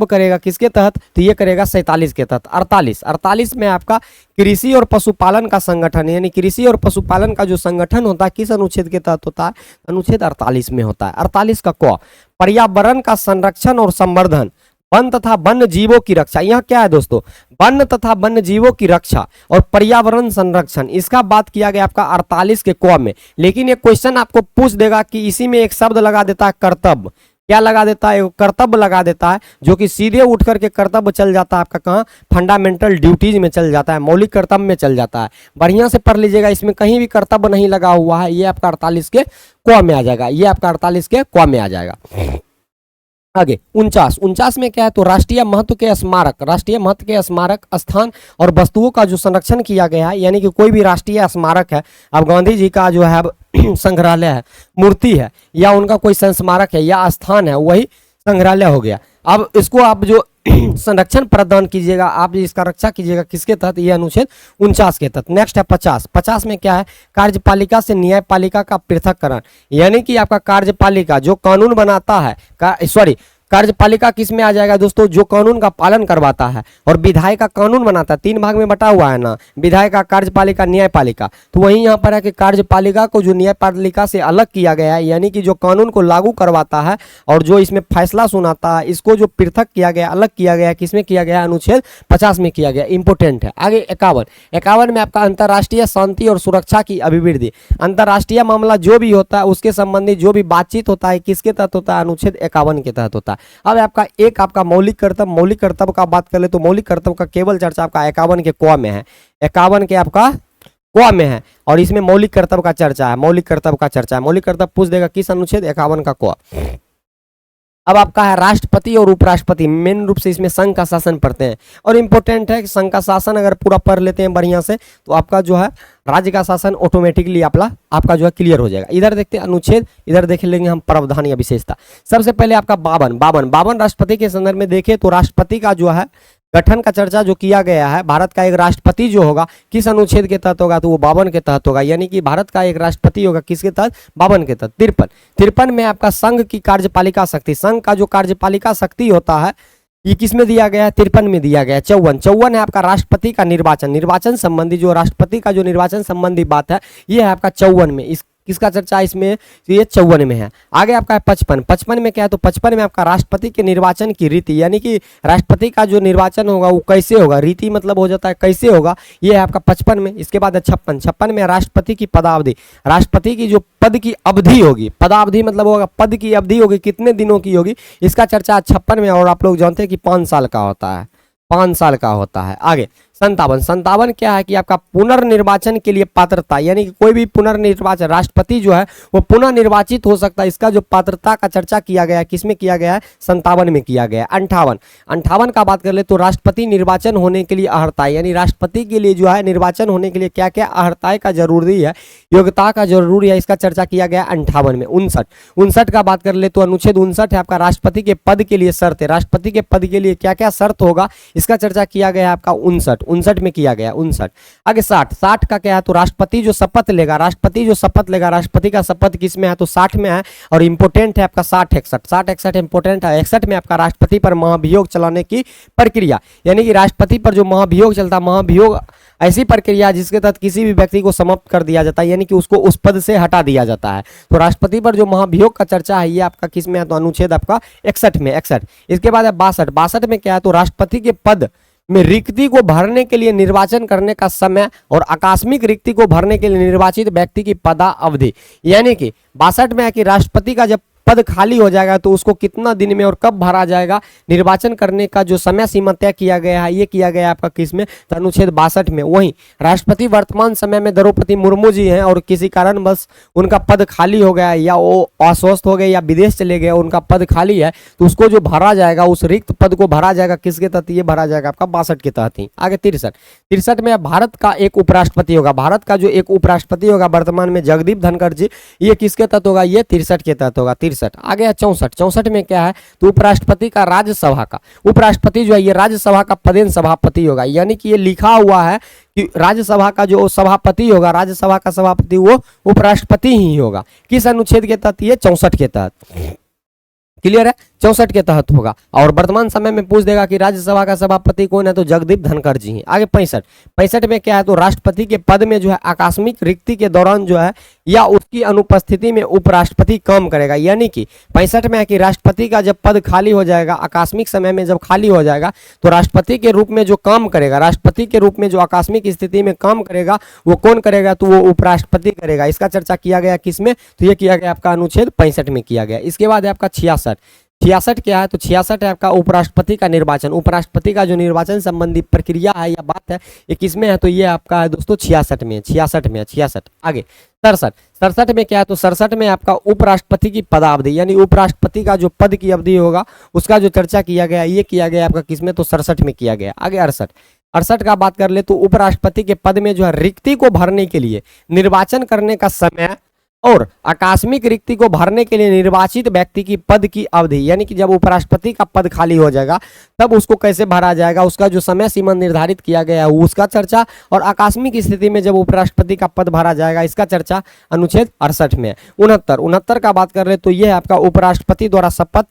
करेगा किसके तहत? तो ये करेगा 47 के तहत। 48 में आपका कृषि और पशुपालन का संगठन, यानी कृषि और पशुपालन का जो संगठन होता है किस अनुच्छेद के तहत होता है? अनुच्छेद 48 में होता है। 48 का क, पर्यावरण का संरक्षण और संवर्धन, वन तथा वन्य जीवों की रक्षा। यहाँ क्या है दोस्तों? वन तथा वन्य जीवों की रक्षा और पर्यावरण संरक्षण, इसका बात किया गया आपका 48 के क में। लेकिन ये क्वेश्चन आपको पूछ देगा कि इसी में एक शब्द लगा देता है कर्तव्य। क्या लगा देता है? कर्तव्य लगा देता है, जो कि सीधे उठ करके कर्तव्य चल जाता है आपका कहाँ? फंडामेंटल ड्यूटीज में चल जाता है, मौलिक कर्तव्य में चल जाता है। बढ़िया से पढ़ लीजिएगा, इसमें कहीं भी कर्तव्य नहीं लगा हुआ है। ये आपका 48 के क में आ जाएगा, ये आपका 48 के क में आ जाएगा। आगे 49 में क्या है, तो राष्ट्रीय महत्व के स्मारक स्थान और वस्तुओं का जो संरक्षण किया गया है, यानी कि कोई भी राष्ट्रीय स्मारक है, अब गांधी जी का जो है संग्रहालय है, मूर्ति है, या उनका कोई संस्मारक है या स्थान है, वही संग्रहालय हो गया। अब इसको आप जो संरक्षण प्रदान कीजिएगा, आप इसका रक्षा कीजिएगा, किसके तहत, ये अनुच्छेद 49 के तहत। नेक्स्ट है 50 में क्या है, कार्यपालिका से न्यायपालिका का पृथककरण, यानी कि आपका कार्यपालिका जो कानून बनाता है, कार्यपालिका किस में आ जाएगा दोस्तों, जो कानून का पालन करवाता है, और विधायिका का कानून बनाता है, 3 भाग में बटा हुआ है ना, विधायिका, कार्यपालिका, न्यायपालिका। तो वही यहाँ पर है कि कार्यपालिका को जो न्यायपालिका से अलग किया गया है, यानी कि जो कानून को लागू करवाता है और जो इसमें फैसला सुनाता है, इसको जो पृथक किया गया, अलग किया गया, किसमें किया गया, अनुच्छेद 50 में किया गया, इंपोर्टेंट है। आगे 51 में आपका अंतर्राष्ट्रीय शांति और सुरक्षा की अभिवृद्धि, अंतर्राष्ट्रीय मामला जो भी होता है उसके संबंधी जो भी बातचीत होता है, किसके तहत होता है, अनुच्छेद 51 के तहत होता है। अब आपका मौलिक कर्तव्य का बात कर ले तो मौलिक कर्तव्य का केवल चर्चा आपका 51 के क में है, 51 के आपका क में है, और इसमें मौलिक कर्तव्य का चर्चा है, मौलिक कर्तव्य पूछ देगा किस अनुच्छेद, 51 का क। अब आपका है राष्ट्रपति और उपराष्ट्रपति, मेन रूप से इसमें संघ का शासन पढ़ते हैं, और इंपॉर्टेंट है कि संघ का शासन अगर पूरा पढ़ लेते हैं बढ़िया से तो आपका जो है राज्य का शासन ऑटोमेटिकली आपका जो है क्लियर हो जाएगा। इधर देखते हैं अनुच्छेद, इधर देख लेंगे हम प्रावधान या विशेषता। सबसे पहले आपका 52 राष्ट्रपति के संदर्भ में देखें तो राष्ट्रपति का जो है गठन का चर्चा जो किया गया है, भारत का एक राष्ट्रपति जो होगा किस अनुच्छेद के तहत होगा, तो वो 52 के तहत होगा, यानी कि भारत का एक राष्ट्रपति होगा किसके तहत, 52 के तहत। 53 में आपका संघ की कार्यपालिका शक्ति, संघ का जो कार्यपालिका शक्ति होता है ये किस में दिया गया है, 53 में दिया गया है। 54 है आपका राष्ट्रपति का निर्वाचन संबंधी, जो राष्ट्रपति का जो निर्वाचन संबंधी बात है ये है आपका 54 में, इस किसका चर्चा इसमें, तो ये 54 में है। आगे आपका है 55 में क्या है, तो 55 में आपका राष्ट्रपति के निर्वाचन की रीति, यानी कि राष्ट्रपति का जो निर्वाचन होगा वो कैसे होगा, रीति मतलब हो जाता है कैसे होगा, ये है आपका 55 में। इसके बाद है 56 में राष्ट्रपति की पदावधि, राष्ट्रपति की जो पद की अवधि होगी, पदावधि मतलब होगा पद की अवधि होगी, कितने दिनों की होगी, इसका चर्चा 56 में, और आप लोग जानते हैं कि 5 साल का होता है, 5 साल का होता है। आगे 57 क्या है कि आपका पुनर्निर्वाचन के लिए पात्रता, यानी कि कोई भी पुनर्निर्वाचन, राष्ट्रपति जो है वो पुनः निर्वाचित हो सकता है, इसका जो पात्रता का चर्चा किया गया है किसमें किया गया है, 57 में किया गया है। 58 का बात कर ले तो राष्ट्रपति निर्वाचन होने के लिए अर्हता, यानी राष्ट्रपति के लिए जो है निर्वाचन होने के लिए क्या क्या अर्हता का जरूरी है, योग्यता का जरूरी है, इसका चर्चा किया गया 58 में। 59 का बात कर ले तो अनुच्छेद 59 है आपका राष्ट्रपति के पद के लिए शर्त है, राष्ट्रपति के पद के लिए क्या क्या शर्त होगा, इसका चर्चा किया गया है आपका 59 में किया गया 59। आगे 60 का क्या है, तो राष्ट्रपति जो शपथ लेगा, राष्ट्रपति का शपथ किस में है, तो 60 में है, और इंपोर्टेंट है आपका 60-61 इंपोर्टेंट है। 61 में आपका राष्ट्रपति पर महाभियोग चलाने की प्रक्रिया, यानी कि राष्ट्रपति पर जो महाभियोग चलता है, महाभियोग ऐसी प्रक्रिया जिसके तहत किसी भी व्यक्ति को समाप्त कर दिया जाता है, यानी कि उसको उस पद से हटा दिया जाता है। तो राष्ट्रपति पर जो महाभियोग का चर्चा है ये आपका किस में है, तो अनुच्छेद आपका 61 में। 61 इसके बाद है 62 में क्या है, तो राष्ट्रपति के पद में रिक्ति को भरने के लिए निर्वाचन करने का समय और आकस्मिक रिक्ति को भरने के लिए निर्वाचित व्यक्ति की पदा अवधि, यानी कि 62 में है कि राष्ट्रपति का जब पद खाली हो जाएगा तो उसको कितना दिन में और कब भरा जाएगा, निर्वाचन करने का जो समय सीमा तय किया गया है ये किया गया है आपका किस में, तो अनुच्छेद 62 में। वहीं राष्ट्रपति वर्तमान समय में द्रौपदी मुर्मू जी हैं और किसी कारण बस उनका पद खाली हो गया, या वो अस्वस्थ हो गए या विदेश चले गए, उनका पद खाली है, तो उसको जो भरा जाएगा, उस रिक्त पद को भरा जाएगा किसके तहत, ये भरा जाएगा आपका 62 के तहत ही। आगे 63 में भारत का एक उपराष्ट्रपति होगा, भारत का जो एक उपराष्ट्रपति होगा वर्तमान में जगदीप धनखड़ जी, ये किसके तहत होगा, ये 63 के तहत होगा। 63 आगे है 64 में क्या है, तो उपराष्ट्रपति का राज्यसभा का, उपराष्ट्रपति जो है ये राज्यसभा का पदेन सभापति होगा, यानी कि ये लिखा हुआ है कि राज्यसभा का जो सभापति होगा, राज्यसभा का सभापति वो उपराष्ट्रपति ही होगा। किस अनुच्छेद के तहत, ये 64 के तहत, क्लियर है, 64 के तहत होगा। और वर्तमान समय में पूछ देगा कि राज्यसभा का सभापति कौन है, तो जगदीप धनखड़ जी हैं। आगे 65 में क्या है, तो राष्ट्रपति के पद में जो है आकस्मिक रिक्ति के दौरान जो है या उसकी अनुपस्थिति में उपराष्ट्रपति काम करेगा, यानी कि 65 में है कि राष्ट्रपति का जब पद खाली हो जाएगा, आकस्मिक समय में जब खाली हो जाएगा, तो राष्ट्रपति के रूप में जो काम करेगा, राष्ट्रपति के रूप में जो आकस्मिक स्थिति में काम करेगा वो कौन करेगा, तो वो उपराष्ट्रपति करेगा। इसका चर्चा किया गया किसमें, तो ये किया गया आपका अनुच्छेद 65 में किया गया। इसके बाद है आपका 66 66 क्या है, तो 66 है आपका उपराष्ट्रपति का निर्वाचन। उपराष्ट्रपति का जो निर्वाचन संबंधी प्रक्रिया है या बात है, ये किसमें है, तो ये आपका है दोस्तों 66 में, 66 में है, 66। आगे 67, 67 में क्या है, तो 67 में आपका उपराष्ट्रपति की पदावधि, यानी उपराष्ट्रपति का जो पद की अवधि होगा उसका जो चर्चा किया गया, ये किया गया आपका किसमें, तो 67 में किया गया। आगे 68, 68 का बात कर ले तो उपराष्ट्रपति के पद में जो है रिक्ति को भरने के लिए निर्वाचन करने का समय और आकस्मिक रिक्ति को भरने के लिए निर्वाचित व्यक्ति की पद की अवधि, यानी कि जब उपराष्ट्रपति का पद खाली हो जाएगा तब उसको कैसे भरा जाएगा, उसका जो समय सीमा निर्धारित किया गया है उसका चर्चा, और आकस्मिक स्थिति में जब उपराष्ट्रपति का पद भरा जाएगा इसका चर्चा अनुच्छेद 68 में है। 69, 69 का बात कर ले तो यह है आपका उपराष्ट्रपति द्वारा शपथ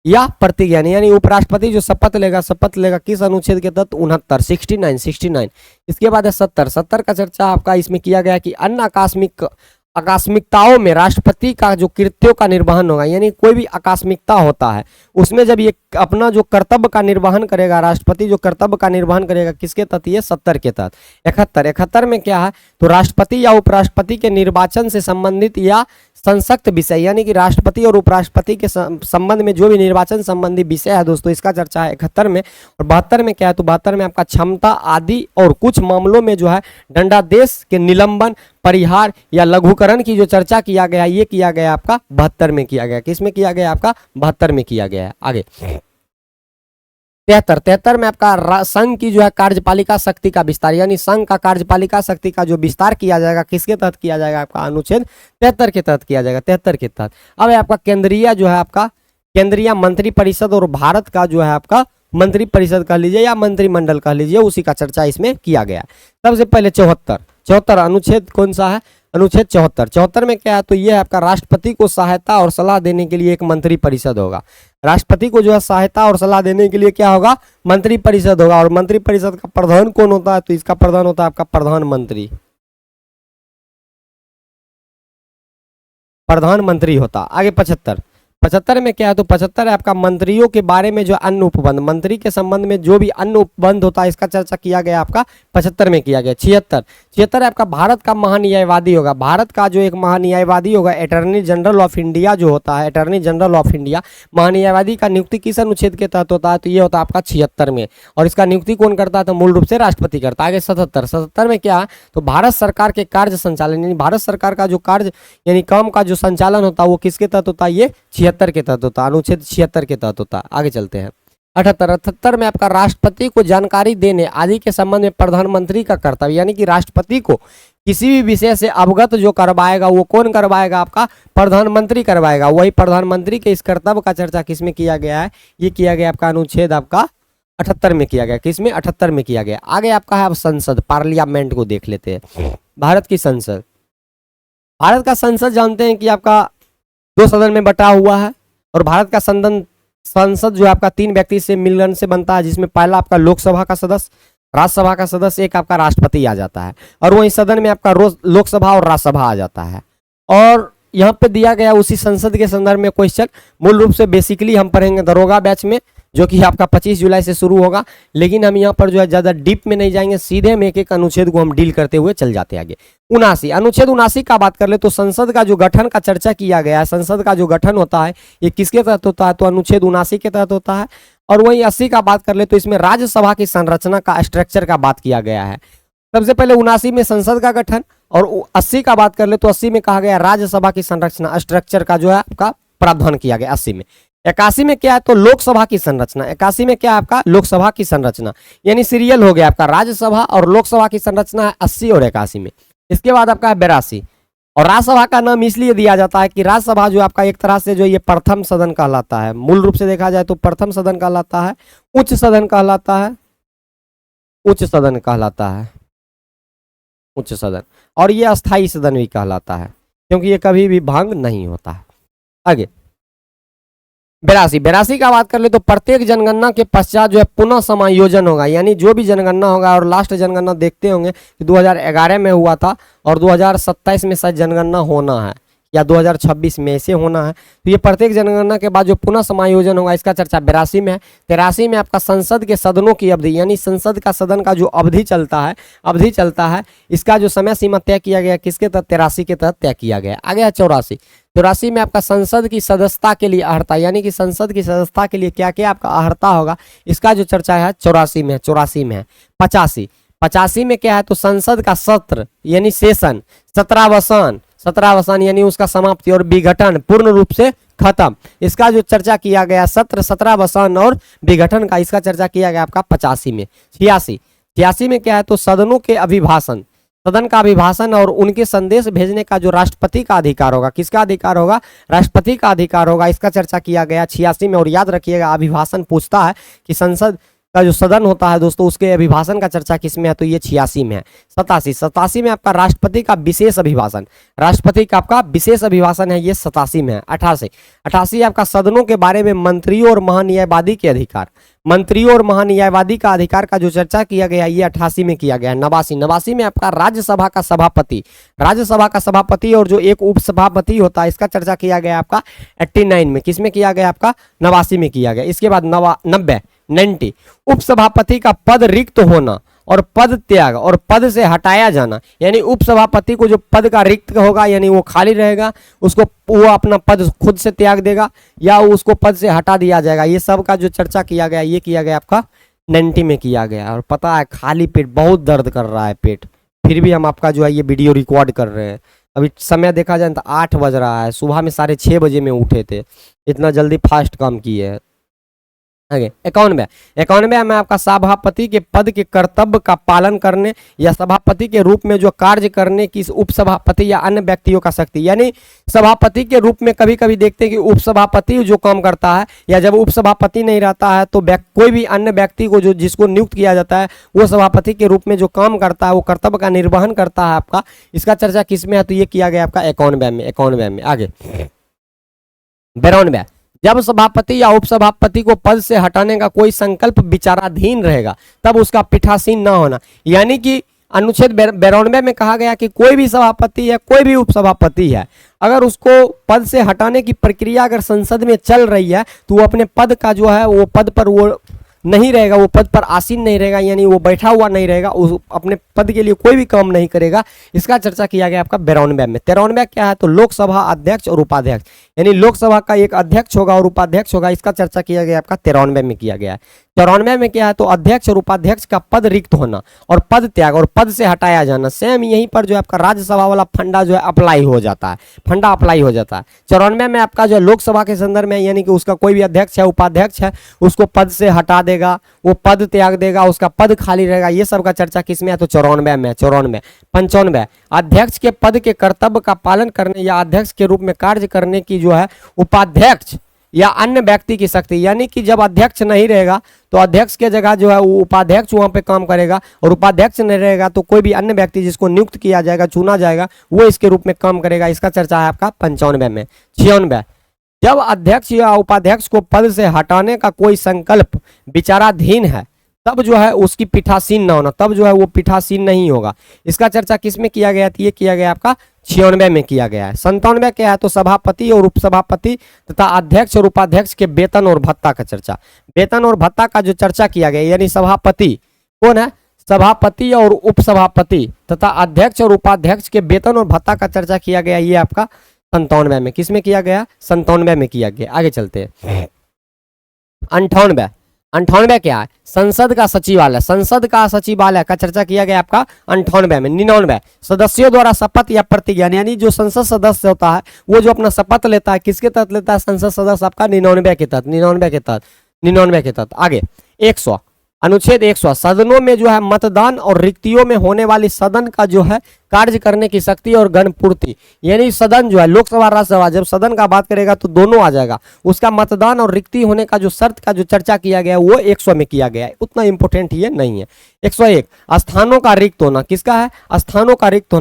या प्रतिज्ञा, यानी उपराष्ट्रपति जो शपथ लेगा किस अनुच्छेद के तहत, 69, 69, 69। इसके बाद है 70, 70 का चर्चा आपका इसमें किया गया कि अन्य आकस्मिकताओं में राष्ट्रपति का जो कृत्यों का निर्वहन होगा, यानी कोई भी आकस्मिकता होता है उसमें जब ये अपना जो कर्तव्य का निर्वहन करेगा, राष्ट्रपति जो कर्तव्य का निर्वहन करेगा किसके तहत, ये 70 के तहत। 71, 71 में क्या है, तो राष्ट्रपति या उपराष्ट्रपति के निर्वाचन से संबंधित या संसक्त विषय, यानी कि राष्ट्रपति और उपराष्ट्रपति के संबंध में जो भी निर्वाचन संबंधी विषय है दोस्तों इसका चर्चा है 71 में। और 72 में क्या है, तो 72 में आपका क्षमता आदि और कुछ मामलों में जो है दंडादेश के निलंबन, परिहार या लघुकरण की जो चर्चा किया गया, ये किया गया आपका 72 में किया गया। किसमें किया गया, आपका 72 में किया गया है। आगे 73, 73 में आपका संघ की जो है कार्यपालिका शक्ति का विस्तार, यानी संघ का कार्यपालिका शक्ति का जो विस्तार किया जाएगा किसके तहत किया जाएगा, आपका अनुच्छेद 73 के तहत किया जाएगा, 73 के तहत। अब आपका केंद्रीय जो है आपका केंद्रीय मंत्रिपरिषद और भारत का जो है आपका मंत्रिपरिषद कह लीजिए या मंत्रिमंडल कह लीजिए, उसी का चर्चा इसमें किया गया। सबसे पहले 74, 74 अनुच्छेद कौन सा है, अनुच्छेद 74, 74 में क्या है, तो यह आपका राष्ट्रपति को सहायता और सलाह देने के लिए एक मंत्रिपरिषद होगा। राष्ट्रपति को जो है सहायता और सलाह देने के लिए क्या होगा, मंत्रिपरिषद होगा। और मंत्रिपरिषद का प्रधान कौन होता है, तो इसका प्रधान होता है आपका प्रधानमंत्री, प्रधानमंत्री होता। आगे 75, 75 में क्या है, तो 75 है आपका मंत्रियों के बारे में जो अन्य उपबंध, मंत्री के संबंध में जो भी अन्य उपबंध होता है इसका चर्चा किया गया आपका 75 में किया गया। 76, 76 आपका भारत का महान्यायवादी होगा। भारत का जो एक महान्यायवादी होगा, अटॉर्नी जनरल ऑफ इंडिया जो होता है, अटॉर्नी जनरल ऑफ इंडिया, महान्यायवादी का नियुक्ति किस अनुच्छेद के तहत होता है, तो ये होता है आपका 76 में। और इसका नियुक्ति कौन करता है, तो मूल रूप से राष्ट्रपति करता है। आगे 77, 77 में क्या है, तो भारत सरकार के कार्य संचालन, यानी भारत सरकार का जो कार्य यानी काम का जो संचालन होता है वो किसके तहत होता है, ये 76 के तहत होता है, अनुच्छेद 76 के तहत होता है। आगे चलते हैं 78, 78 में आपका राष्ट्रपति को जानकारी देने आदि के संबंध में प्रधानमंत्री का कर्तव्य, यानी कि राष्ट्रपति को किसी भी विषय से अवगत जो करवाएगा वो कौन करवाएगा, आपका प्रधानमंत्री करवाएगा। वही प्रधानमंत्री के इस कर्तव्य का चर्चा किसमें किया गया है, ये किया गया आपका अनुच्छेद आपका 78 में किया गया। किसमें, 78 में किया गया। आगे आपका है अब संसद, पार्लियामेंट को देख लेते हैं। भारत की संसद, भारत का संसद जानते हैं कि आपका 2 सदन में बटा हुआ है। और भारत का संसद जो है आपका 3 व्यक्ति से मिलकर से बनता है, जिसमें पहला आपका लोकसभा का सदस्य, राज्यसभा का सदस्य, एक आपका राष्ट्रपति आ जाता है। और वही सदन में आपका लोकसभा और राज्यसभा आ जाता है। और यहाँ पे दिया गया उसी संसद के संदर्भ में क्वेश्चन, मूल रूप से बेसिकली हम पढ़ेंगे दरोगा बैच में, जो कि आपका 25 जुलाई से शुरू होगा। लेकिन हम यहाँ पर जो है ज़्यादा डीप में नहीं जाएंगे, सीधे हम एक एक अनुच्छेद को हम डील करते हुए चल जाते हैं आगे। 79, अनुच्छेद 79 का बात कर ले तो संसद का जो गठन का चर्चा किया गया है, संसद का जो गठन होता है ये किसके तहत होता है, तो अनुच्छेद 79 के तहत होता है। और वही 80 का बात कर ले तो इसमें राज्यसभा की संरचना का स्ट्रक्चर का बात किया गया है। सबसे पहले 79 में संसद का गठन, और 80 का बात कर ले तो 80 में कहा गया राज्यसभा की संरचना स्ट्रक्चर का जो है आपका प्रावधान किया गया 80 में। 81 में क्या है, तो लोकसभा की संरचना, 81 में क्या है आपका लोकसभा की संरचना, यानी सीरियल हो गया आपका राज्यसभा और लोकसभा की संरचना है 80 और 81 में। इसके बाद आपका है 82, और राज्यसभा का नाम इसलिए दिया जाता है कि राज्यसभा जो आपका एक तरह से जो ये प्रथम सदन कहलाता है, मूल रूप से देखा जाए तो प्रथम सदन कहलाता है, उच्च सदन कहलाता है, उच्च सदन कहलाता है, उच्च सदन। और ये अस्थाई सदन भी कहलाता है, क्योंकि ये कभी भी भंग नहीं होता है। आगे 82, 82 का बात कर ले तो प्रत्येक जनगणना के पश्चात जो है पुनः समायोजन होगा, यानी जो भी जनगणना होगा, और लास्ट जनगणना देखते होंगे कि 2011 में हुआ था और 2027 में शायद जनगणना होना है, या 2026 में ऐसे होना है। तो ये प्रत्येक जनगणना के बाद जो पुनः समायोजन होगा इसका चर्चा 82 में है। 83 में आपका संसद के सदनों की अवधि, यानी संसद का सदन का जो अवधि चलता है इसका जो समय सीमा तय किया गया किसके तहत, 83 के तहत तय किया गया। आगे है 84 में आपका संसद की सदस्यता के लिए अर्हता, यानी कि संसद की सदस्यता के लिए क्या क्या आपका अर्हता होगा, इसका जो चर्चा है 84 में है। 85 में क्या है, तो संसद का सत्र यानी सेशन, 17वां यानी उसका समाप्ति और विघटन पूर्ण रूप से खत्म, इसका जो चर्चा किया गया सत्र 17वां और विघटन का, इसका चर्चा किया गया आपका 85 में। 86 में क्या है, तो सदनों के अभिभाषण, सदन का अभिभाषण और उनके संदेश भेजने का जो राष्ट्रपति का अधिकार होगा, किसका अधिकार होगा, राष्ट्रपति का अधिकार होगा, इसका चर्चा किया गया 86 में। और याद रखिएगा अभिभाषण पूछता है कि संसद का जो सदन होता है दोस्तों उसके अभिभाषण का चर्चा किसमें है, तो ये 86 में है। 87 में आपका राष्ट्रपति का विशेष अभिभाषण, राष्ट्रपति का आपका विशेष अभिभाषण है, ये 87 में है। 88 आपका सदनों के बारे में मंत्रियों और महान्यायवादी के अधिकार, मंत्रियों और महान्यायवादी का अधिकार का जो चर्चा किया गया ये 88 में किया गया। 89 में आपका राज्यसभा का सभापति और जो एक उपसभापति होता है इसका चर्चा किया गया आपका 89 में, किसमें किया गया आपका 89 में किया गया। इसके बाद 90 उपसभापति का पद रिक्त होना और पद त्याग और पद से हटाया जाना, यानी उपसभापति को जो पद का रिक्त होगा यानी वो खाली रहेगा, उसको वो अपना पद खुद से त्याग देगा या उसको पद से हटा दिया जाएगा, ये सब का जो चर्चा किया गया ये किया गया आपका 90 में किया गया। और पता है खाली पेट बहुत दर्द कर रहा है पेट, फिर भी हम आपका जो है ये वीडियो रिकॉर्ड कर रहे हैं। अभी समय देखा जाए तो 8 बज रहा है, सुबह में 6:30 बजे में उठे थे, इतना जल्दी फास्ट काम किए हैं। आगे 91 में आपका सभापति के पद के कर्तव्य का पालन करने या सभापति के रूप में जो कार्य करने की उपसभापति या अन्य व्यक्तियों का शक्ति, यानी सभापति के रूप में कभी कभी देखते हैं कि उपसभापति जो काम करता है या जब उपसभापति नहीं रहता है तो कोई भी अन्य व्यक्ति को जो जिसको नियुक्त किया जाता है वो सभापति के रूप में जो काम करता है वो कर्तव्य का निर्वहन करता है आपका, इसका चर्चा किसमें है, तो ये किया गया आपका 91 में। आगे 92 जब सभापति या उपसभापति को पद से हटाने का कोई संकल्प विचाराधीन रहेगा तब उसका पीठासीन न होना, यानी कि अनुच्छेद 92 में कहा गया कि कोई भी सभापति है कोई भी उपसभापति है अगर उसको पद से हटाने की प्रक्रिया अगर संसद में चल रही है तो वो अपने पद का जो है वो पद पर वो नहीं रहेगा, वो पद पर आसीन नहीं रहेगा, यानी वो बैठा हुआ नहीं रहेगा, उस अपने पद के लिए कोई भी काम नहीं करेगा, इसका चर्चा किया गया आपका 92 में। 93 क्या है, तो लोकसभा अध्यक्ष और उपाध्यक्ष, यानी लोकसभा का एक अध्यक्ष होगा और उपाध्यक्ष होगा, इसका चर्चा किया गया आपका 93 में किया गया है। 94 में क्या है, तो अध्यक्ष और उपाध्यक्ष का पद रिक्त होना और पद त्याग और पद से हटाया जाना, सेम यहीं पर जो है आपका राज्यसभा वाला फंडा जो है अप्लाई हो जाता है, 94 में आपका जो लोकसभा के संदर्भ में यानी कि उसका कोई भी अध्यक्ष है उपाध्यक्ष है उसको पद से हटा देगा, वो पद त्याग देगा, उसका पद खाली रहेगा, ये सब का चर्चा किसमें है, तो 94 में। 95 अध्यक्ष के पद के कर्तव्य का पालन करने या अध्यक्ष के रूप में कार्य करने की जो है उपाध्यक्ष या अन्य व्यक्ति की शक्ति, यानी कि जब अध्यक्ष नहीं रहेगा तो अध्यक्ष के जगह जो है वो उपाध्यक्ष वहां पे काम करेगा और उपाध्यक्ष नहीं रहेगा तो कोई भी अन्य व्यक्ति जिसको नियुक्त किया जाएगा चुना जाएगा वो इसके रूप में काम करेगा, इसका चर्चा है आपका 95 में। 96 जब अध्यक्ष या उपाध्यक्ष को पद से हटाने का कोई संकल्प विचाराधीन है तब जो है उसकी पीठासीन न होना, तब जो है वो पीठासीन नहीं होगा, इसका चर्चा किसमें किया गया, तो ये किया गया आपका 96 में किया गया है। 97 क्या है, तो सभापति और उपसभापति तथा अध्यक्ष और उपाध्यक्ष के वेतन और भत्ता का चर्चा, वेतन और भत्ता का जो चर्चा किया गया, यानी सभापति कौन है, सभापति और उपसभापति तथा अध्यक्ष और उपाध्यक्ष के वेतन और भत्ता का चर्चा किया गया, ये आपका 97 में, किसमें किया गया, 97 में किया गया। आगे चलते हैं 98 क्या है, संसद का सचिवालय का चर्चा किया गया आपका 98 में। 99 सदस्यों द्वारा शपथ या प्रतिज्ञा, यानी जो संसद सदस्य होता है वो जो अपना शपथ लेता है किसके तहत लेता है, संसद सदस्य आपका 99 के तहत। आगे 100 अनुच्छेद 100 सदनों में जो है मतदान और रिक्तियों में होने वाली सदन का जो है कार्य करने की शक्ति और गणपूर्ति, यानी सदन जो है लोकसभा राज्यसभा जब सदन का बात करेगा तो दोनों आ जाएगा, उसका मतदान और रिक्ति होने का जो शर्त का जो चर्चा किया गया वो 100 में किया गया है, उतना इंपोर्टेंट ये नहीं है। 101 स्थानों का रिक्त होना, किसका है, स्थानों का रिक्त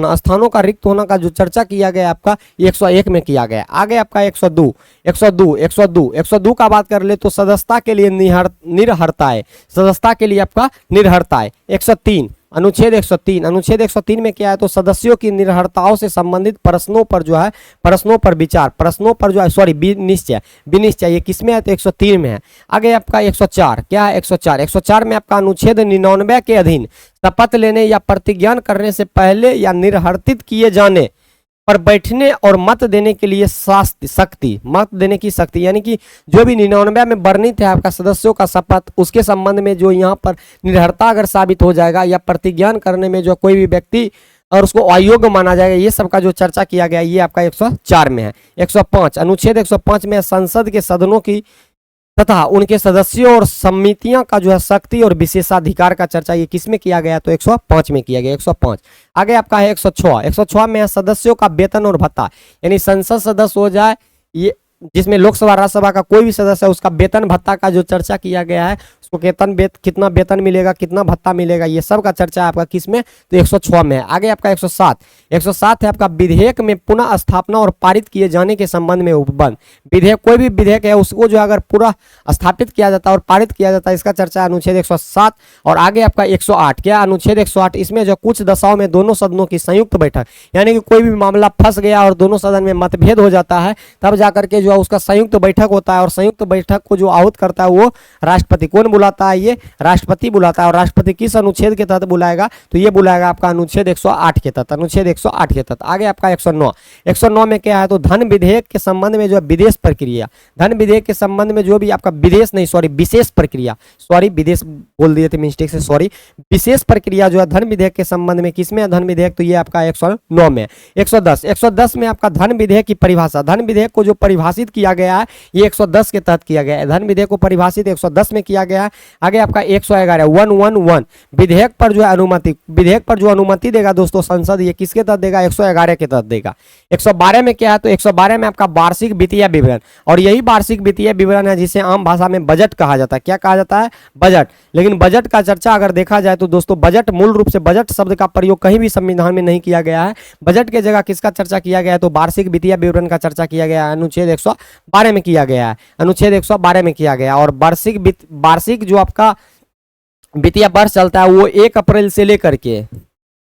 होना का जो चर्चा किया गया आपका 101 में किया गया। आगे आपका 102 का बात कर ले तो सदस्यता के लिए निरहरताएं, सदस्यता के लिए आपका निरहरताएं। 103 अनुच्छेद 103, अनुच्छेद 103 में क्या है तो सदस्यों की निर्भरताओं से संबंधित प्रश्नों पर जो है, प्रश्नों पर विचार, प्रश्नों पर जो है सॉरी विनिश्चय, विनिश्चय ये किसमें है तो 103 में है। आगे आपका 104 क्या है 104, 104 में आपका अनुच्छेद 99 के अधीन शपथ लेने या प्रतिज्ञान करने से पहले या निर्हर्तित किए जाने पर बैठने और मत देने के लिए शक्ति, मत देने की शक्ति, यानी कि जो भी 99 में वर्णित है आपका सदस्यों का शपथ, उसके संबंध में जो यहाँ पर निर्हरता अगर साबित हो जाएगा या प्रतिज्ञान करने में जो कोई भी व्यक्ति और उसको अयोग्य माना जाएगा, ये सब का जो चर्चा किया गया ये आपका 104 में है। 105 अनुच्छेद 105 में संसद के सदनों की तथा उनके सदस्यों और समितियों का जो है शक्ति और विशेषाधिकार का चर्चा ये किसमें किया गया तो 105 में किया गया 105। आगे आपका है 106, 106 में है सदस्यों का वेतन और भत्ता, यानी संसद सदस्य हो जाए ये जिसमें लोकसभा राज्यसभा का कोई भी सदस्य है उसका वेतन भत्ता का जो चर्चा किया गया है, उसको कितना वेतन मिलेगा, कितना भत्ता मिलेगा, ये सब का चर्चा आपका किसमें तो 106 में है। आगे आपका 107, 107 है आपका विधेयक में पुनः स्थापना और पारित किए जाने के संबंध में उपबंध, विधेयक कोई भी विधेयक है उसको जो अगर पूरा स्थापित किया जाता है और पारित किया जाता है, इसका चर्चा अनुच्छेद 107। और आगे आपका 108 क्या अनुच्छेद 108, इसमें जो कुछ दशाओं में दोनों सदनों की संयुक्त बैठक, यानी कि कोई भी मामला फंस गया और दोनों सदन में मतभेद हो जाता है तब जाकर के जो उसका संयुक्त बैठक होता है और संयुक्त बैठक को जो आहूत करता है वो राष्ट्रपति, कौन बुलाता है ये राष्ट्रपति बुलाता है। और राष्ट्रपति किस अनुच्छेद के तहत बुलाएगा तो ये बुलाएगा आपका अनुच्छेद 108 के तहत, अनुच्छेद 108 के तहत। आगे आपका 109, 109 में क्या है तो धन विधेयक के संबंध में जो है विदेश प्रक्रिया, धन विधेयक के संबंध में जो भी आपका विदेश नहीं सॉरी विशेष प्रक्रिया, सॉरी विदेश बोल दिए थे मिस्टेक से सॉरी, विशेष प्रक्रिया जो है धन विधेयक के संबंध में किसमें है धन विधेयक तो ये आपका 109 में। 110, 110 में आपका धन विधेयक की परिभाषा, धन विधेयक को जो परिभाषित किया गया है ये 110 के तहत किया गया है, धन विधेयक को परिभाषित 110 में किया गया है। आगे आपका 111 111 विधेयक पर जो है अनुमति, विधेयक पर जो अनुमति देगा दोस्तों संसद ये किसके तहत देगा 111 के तहत देगा। 112 में क्या है तो 112 में आपका वार्षिक वित्तीय विवरण, और यही वार्षिक वित्तीय विवरण है जिसे आम भाषा में बजट कहा जाता है। क्या कहा जाता है बजट। लेकिन बजट का चर्चा अगर देखा जाए तो दोस्तों बजट मूल रूप से बजट शब्द का प्रयोग कहीं भी संविधान में नहीं किया गया है। बजट के जगह किसका चर्चा किया गया है तो वार्षिक वित्तीय विवरण का चर्चा किया गया है, अनुच्छेद 112 में किया गया है, अनुच्छेद 112 में किया गया। और वार्षिक जो आपका वित्तीय वर्ष चलता है वो 1 अप्रैल से लेकर के,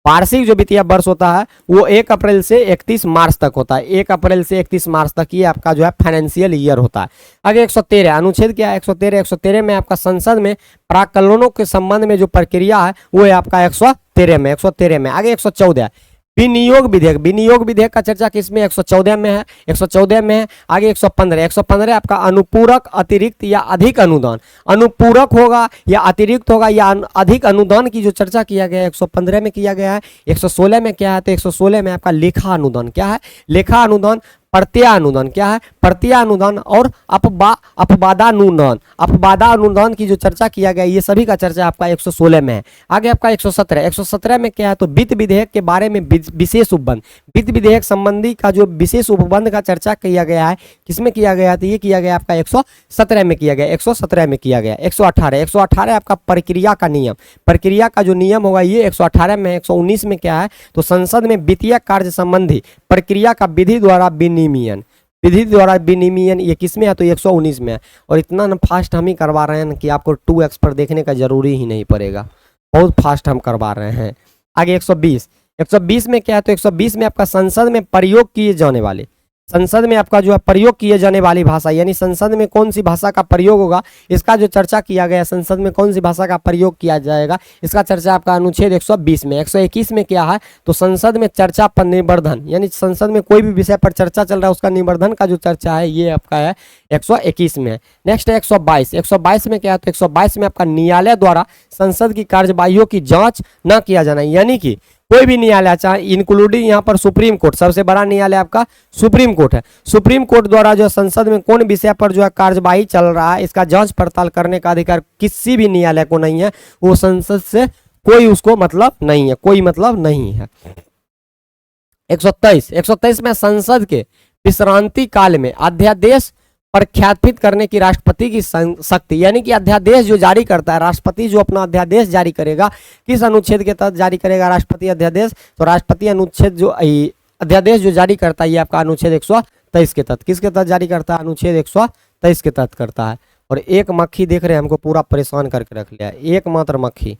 वार्षिक जो वित्तीय वर्ष होता है वो 1 अप्रैल से 31 मार्च तक होता है, 1 अप्रैल से 31 मार्च तक ये आपका जो है फाइनेंशियल ईयर होता है। आगे 113 अनुच्छेद क्या है 113, 113 में आपका संसद में प्राक्कलनों के संबंध में जो प्रक्रिया है वो है आपका 113 में, 113 में। आगे 114 विनियोग विधेयक, विनियोग विधेयक का चर्चा किसमें 114 में है, 114 में है। आगे 115, 115 आपका अनुपूरक अतिरिक्त या अधिक अनुदान, अनुपूरक होगा या अतिरिक्त होगा या अधिक अनुदान की जो चर्चा किया गया है 115 में किया गया है। 116 में क्या है तो 116 में आपका लेखा अनुदान, क्या है लेखा अनुदान, प्रत्यानुदान, क्या है प्रत्यानुदान और अपवादानुदान, अपवादानुदान की जो चर्चा किया गया ये सभी का चर्चा आपका 116 में है। आगे आपका 117, 117 में क्या है तो वित्त विधेयक के बारे में विशेष उपबंध, वित्त विधेयक संबंधी का जो विशेष उपबंध का चर्चा किया गया है किसमें किया गया तो ये किया गया आपका 117 में किया गया, 117 में किया गया। 118, 118 आपका प्रक्रिया का नियम, प्रक्रिया का जो नियम होगा ये 118 में। 119 में क्या है तो संसद में वित्तीय कार्य संबंधी प्रक्रिया का विधि द्वारा विनियमन, विधि द्वारा विनियमन ये किसमें है तो 119 में है। और इतना ना फास्ट हम ही करवा रहे हैं कि आपको 2x पर देखने का जरूरी ही नहीं पड़ेगा, बहुत फास्ट हम करवा रहे हैं। आगे 120, 120 में क्या है तो 120 में आपका संसद में प्रयोग किए जाने वाले, संसद में आपका जो है प्रयोग किए जाने वाली भाषा, यानी संसद में कौन सी भाषा का प्रयोग होगा इसका जो चर्चा किया गया, संसद में कौन सी भाषा का प्रयोग किया जाएगा इसका चर्चा आपका अनुच्छेद 120 में। 121 में क्या है तो संसद में चर्चा पर निवर्धन, यानी संसद में कोई भी विषय पर चर्चा चल रहा है उसका निवर्धन का जो चर्चा है ये आपका है 121 में। नेक्स्ट है 122, 122 में क्या है तो 122 में आपका न्यायालय द्वारा संसद की कार्यवाहियों की जाँच न किया जाना, यानी कि कोई भी न्यायालय चाहे इंक्लूडिंग यहाँ पर सुप्रीम कोर्ट, सबसे बड़ा न्यायालय आपका सुप्रीम कोर्ट है, सुप्रीम कोर्ट द्वारा जो संसद में कौन विषय पर जो है कार्यवाही चल रहा है इसका जांच पड़ताल करने का अधिकार किसी भी न्यायालय को नहीं है, वो संसद से कोई उसको मतलब नहीं है, कोई मतलब नहीं है। 123, 123 में संसद के विश्रांति काल में अध्यादेश प्रख्यापित करने की राष्ट्रपति की शक्ति, यानी कि अध्यादेश जो जारी करता है राष्ट्रपति, जो अपना अध्यादेश जारी करेगा किस अनुच्छेद के तहत जारी करेगा राष्ट्रपति अध्यादेश तो राष्ट्रपति अनुच्छेद जो अध्यादेश जो जारी करता है ये आपका अनुच्छेद 123 के तहत, किसके तहत जारी करता है अनुच्छेद 123 के तहत करता है। और एक मक्खी देख रहे हैं हमको पूरा परेशान करके रख लिया है, एकमात्र मक्खी,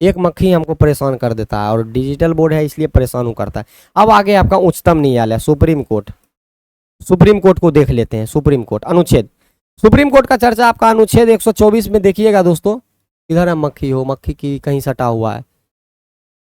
एक मक्खी हमको परेशान कर देता है और डिजिटल बोर्ड है इसलिए परेशान हो करता है। अब आगे आपका उच्चतम न्यायालय सुप्रीम कोर्ट, सुप्रीम कोर्ट को देख लेते हैं। सुप्रीम कोर्ट अनुच्छेद, सुप्रीम कोर्ट का चर्चा आपका अनुच्छेद 124 में देखिएगा दोस्तों, इधर है मक्खी, हो मक्खी की कहीं सटा हुआ है।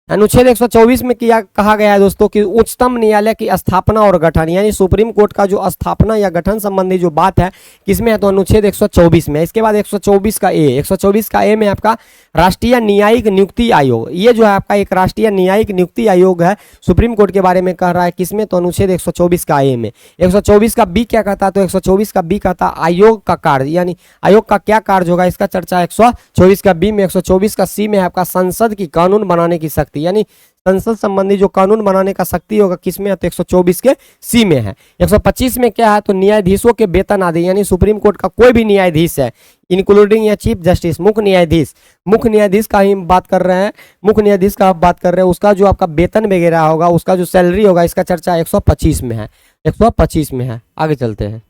अनुच्छेद 124 में किया कहा गया है दोस्तों कि उच्चतम न्यायालय की स्थापना और गठन, यानी सुप्रीम कोर्ट का जो स्थापना या गठन संबंधी जो बात है किसमें है, तो अनुच्छेद 124 में। इसके बाद 124 का ए, 124 का ए में आपका राष्ट्रीय न्यायिक नियुक्ति आयोग, ये जो है आपका एक राष्ट्रीय न्यायिक नियुक्ति आयोग है, सुप्रीम कोर्ट के बारे में कह रहा है किसमें, तो अनुच्छेद 124 का ए में। 124 का बी क्या कहता है, तो 124 का बी कहता है आयोग का कार्य, यानी आयोग का क्या कार्य होगा, इसका चर्चा 124 का बी में। 124 का सी में आपका संसद की कानून बनाने की शक्ति, यानी संसद संबंधी जो कानून बनाने का शक्ति होगा किसमें है, तो 124 के सी में है। 125 में क्या है, तो न्यायाधीशों के वेतन आदि, यानी सुप्रीम कोर्ट का कोई भी न्यायाधीश है इंक्लूडिंग या चीफ जस्टिस, मुख्य न्यायाधीश का ही बात कर रहे हैं, मुख्य न्यायाधीश का बात कर रहे हैं, उसका जो आपका वेतन वगैरह होगा, उसका जो सैलरी होगा, इसका चर्चा 125 में है, 125 में है। आगे चलते हैं।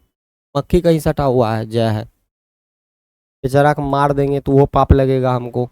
मक्खी कहीं सटा हुआ है, जय है, बेचारा को मार देंगे तो वो पाप लगेगा हमको।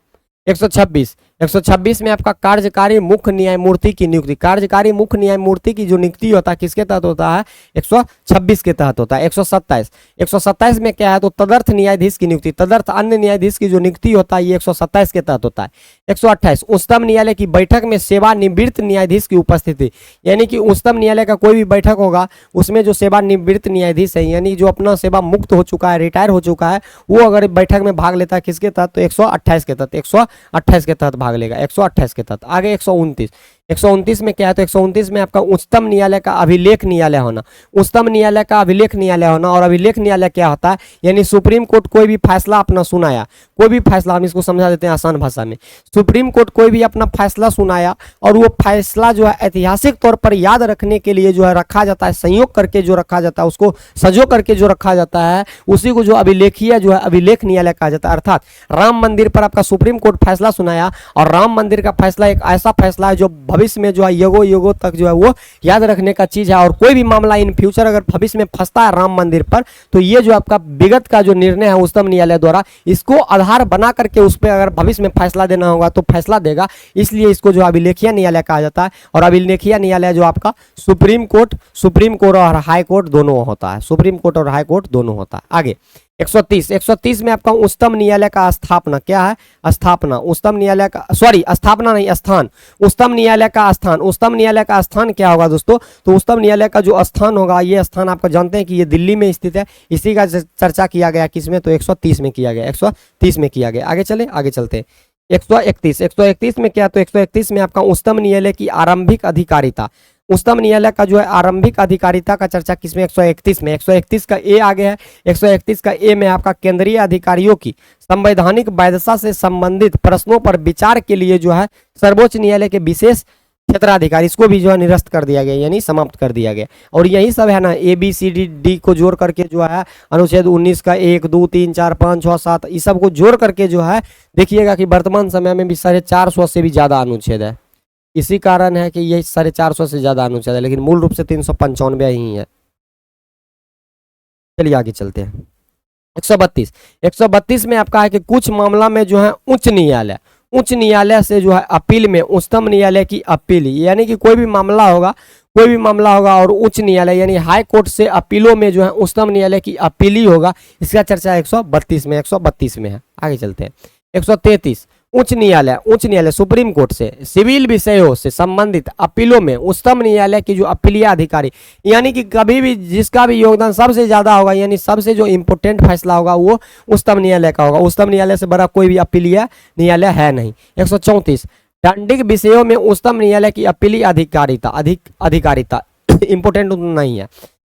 126 में आपका कार्यकारी मुख्य न्यायमूर्ति की नियुक्ति, कार्यकारी मुख्य न्यायमूर्ति की जो नियुक्ति होता है किसके तहत होता है, 126 के तहत होता है। 127 में क्या है, तो तदर्थ न्यायाधीश की नियुक्ति, तदर्थ अन्य न्यायाधीश की जो नियुक्ति होता है ये 127 के तहत होता है। 128 उच्चतम न्यायालय की बैठक में सेवानिवृत्त न्यायाधीश की उपस्थिति, यानी कि उच्चतम न्यायालय का कोई भी बैठक होगा उसमें जो सेवानिवृत्त न्यायाधीश है, यानी जो अपना सेवा मुक्त हो चुका है, रिटायर हो चुका है, वो अगर बैठक में भाग लेता है किसके तहत, तो 128 के तहत, 128 के तहत भाग लेगा, 128 के तहत। आगे 129 में क्या है, तो 129 में आपका उच्चतम न्यायालय का अभिलेख न्यायालय होना, उच्चतम न्यायालय का अभिलेख न्यायालय होना। और अभिलेख न्यायालय क्या होता है, यानी सुप्रीम कोर्ट कोई भी फैसला अपना सुनाया, कोई भी फैसला, हम इसको समझा देते हैं आसान भाषा में, सुप्रीम कोर्ट कोई भी अपना फैसला सुनाया और वो फैसला जो है ऐतिहासिक तौर पर याद रखने के लिए जो है रखा जाता है, संयोग करके जो रखा जाता है, उसको सजो करके जो रखा जाता है, उसी को जो अभिलेखीय जो है अभिलेख न्यायालय कहा जाता है। अर्थात राम मंदिर पर आपका सुप्रीम कोर्ट फैसला सुनाया और राम मंदिर का फैसला एक ऐसा फैसला है जो भविष्य में जो है युगों तक जो है वो याद रखने का चीज है। और कोई भी मामला इन फ्यूचर अगर भविष्य में फंसता है राम मंदिर पर, तो ये जो आपका विगत का जो निर्णय है उच्चतम न्यायालय द्वारा, इसको आधार बना करके उस पर अगर भविष्य में फैसला देना होगा तो फैसला देगा, इसलिए इसको जो अभिलेखीय न्यायालय कहा जाता है। और अभिलेखीय न्यायालय जो आपका सुप्रीम कोर्ट और हाई कोर्ट दोनों होता है, सुप्रीम कोर्ट और हाई कोर्ट दोनों होता है। आगे 130 में आपका उच्चतम न्यायालय का स्थापना क्या है, स्थापना, उच्चतम न्यायालय का, सॉरी स्थापना नहीं, स्थान, उच्चतम न्यायालय का स्थान, उच्चतम न्यायालय का स्थान क्या होगा दोस्तों, तो उच्चतम न्यायालय का जो स्थान होगा, ये स्थान आपको जानते हैं कि ये दिल्ली में स्थित है, इसी का चर्चा किया गया किसमें, तो 130 में किया गया, 130 में किया गया। आगे चलते 131 में क्या, तो 131 में आपका उच्चतम न्यायालय की आरंभिक अधिकारिता, उच्चतम न्यायालय का जो है आरंभिक अधिकारिता का चर्चा किसमें, 131 में। 131 का ए आगे है, 131 का ए में आपका केंद्रीय अधिकारियों की संवैधानिक वैधता से संबंधित प्रश्नों पर विचार के लिए जो है सर्वोच्च न्यायालय के विशेष क्षेत्राधिकारी, इसको भी जो है निरस्त कर दिया गया, यानी समाप्त कर दिया गया। और यही सब है ना, ABCD को जोड़ करके जो है अनुच्छेद 19 का 1 2 3 4 5 6 7 इस सब को जोड़ करके जो है देखिएगा कि वर्तमान समय में भी 450 से भी ज्यादा अनुच्छेद है। इसी कारण है कि ये 450 से ज्यादा अनुच्छेद है, लेकिन मूल रूप से 395 ही है। चलिए आगे चलते हैं। 132 में आपका है कि कुछ मामला में जो है उच्च न्यायालय से जो है अपील में उच्चतम न्यायालय की अपील, यानी कि कोई भी मामला होगा और उच्च न्यायालय यानी हाई कोर्ट से अपीलों में जो है उच्चतम न्यायालय की अपील ही होगा, इसका चर्चा 132 में है। आगे चलते हैं। 133 उच्च न्यायालय सुप्रीम कोर्ट से सिविल विषयों से संबंधित अपीलों में उच्चतम न्यायालय की जो अपीलीय अधिकारी, यानी कि कभी भी जिसका भी योगदान सबसे ज्यादा होगा, यानी सबसे जो इंपोर्टेंट फैसला होगा वो उच्चतम न्यायालय का होगा। उच्चतम न्यायालय से बड़ा कोई भी अपीलीय न्यायालय है नहीं। 134 दंडिक विषयों में उच्चतम न्यायालय की अपीलीय अधिकारिता इंपोर्टेंट नहीं है।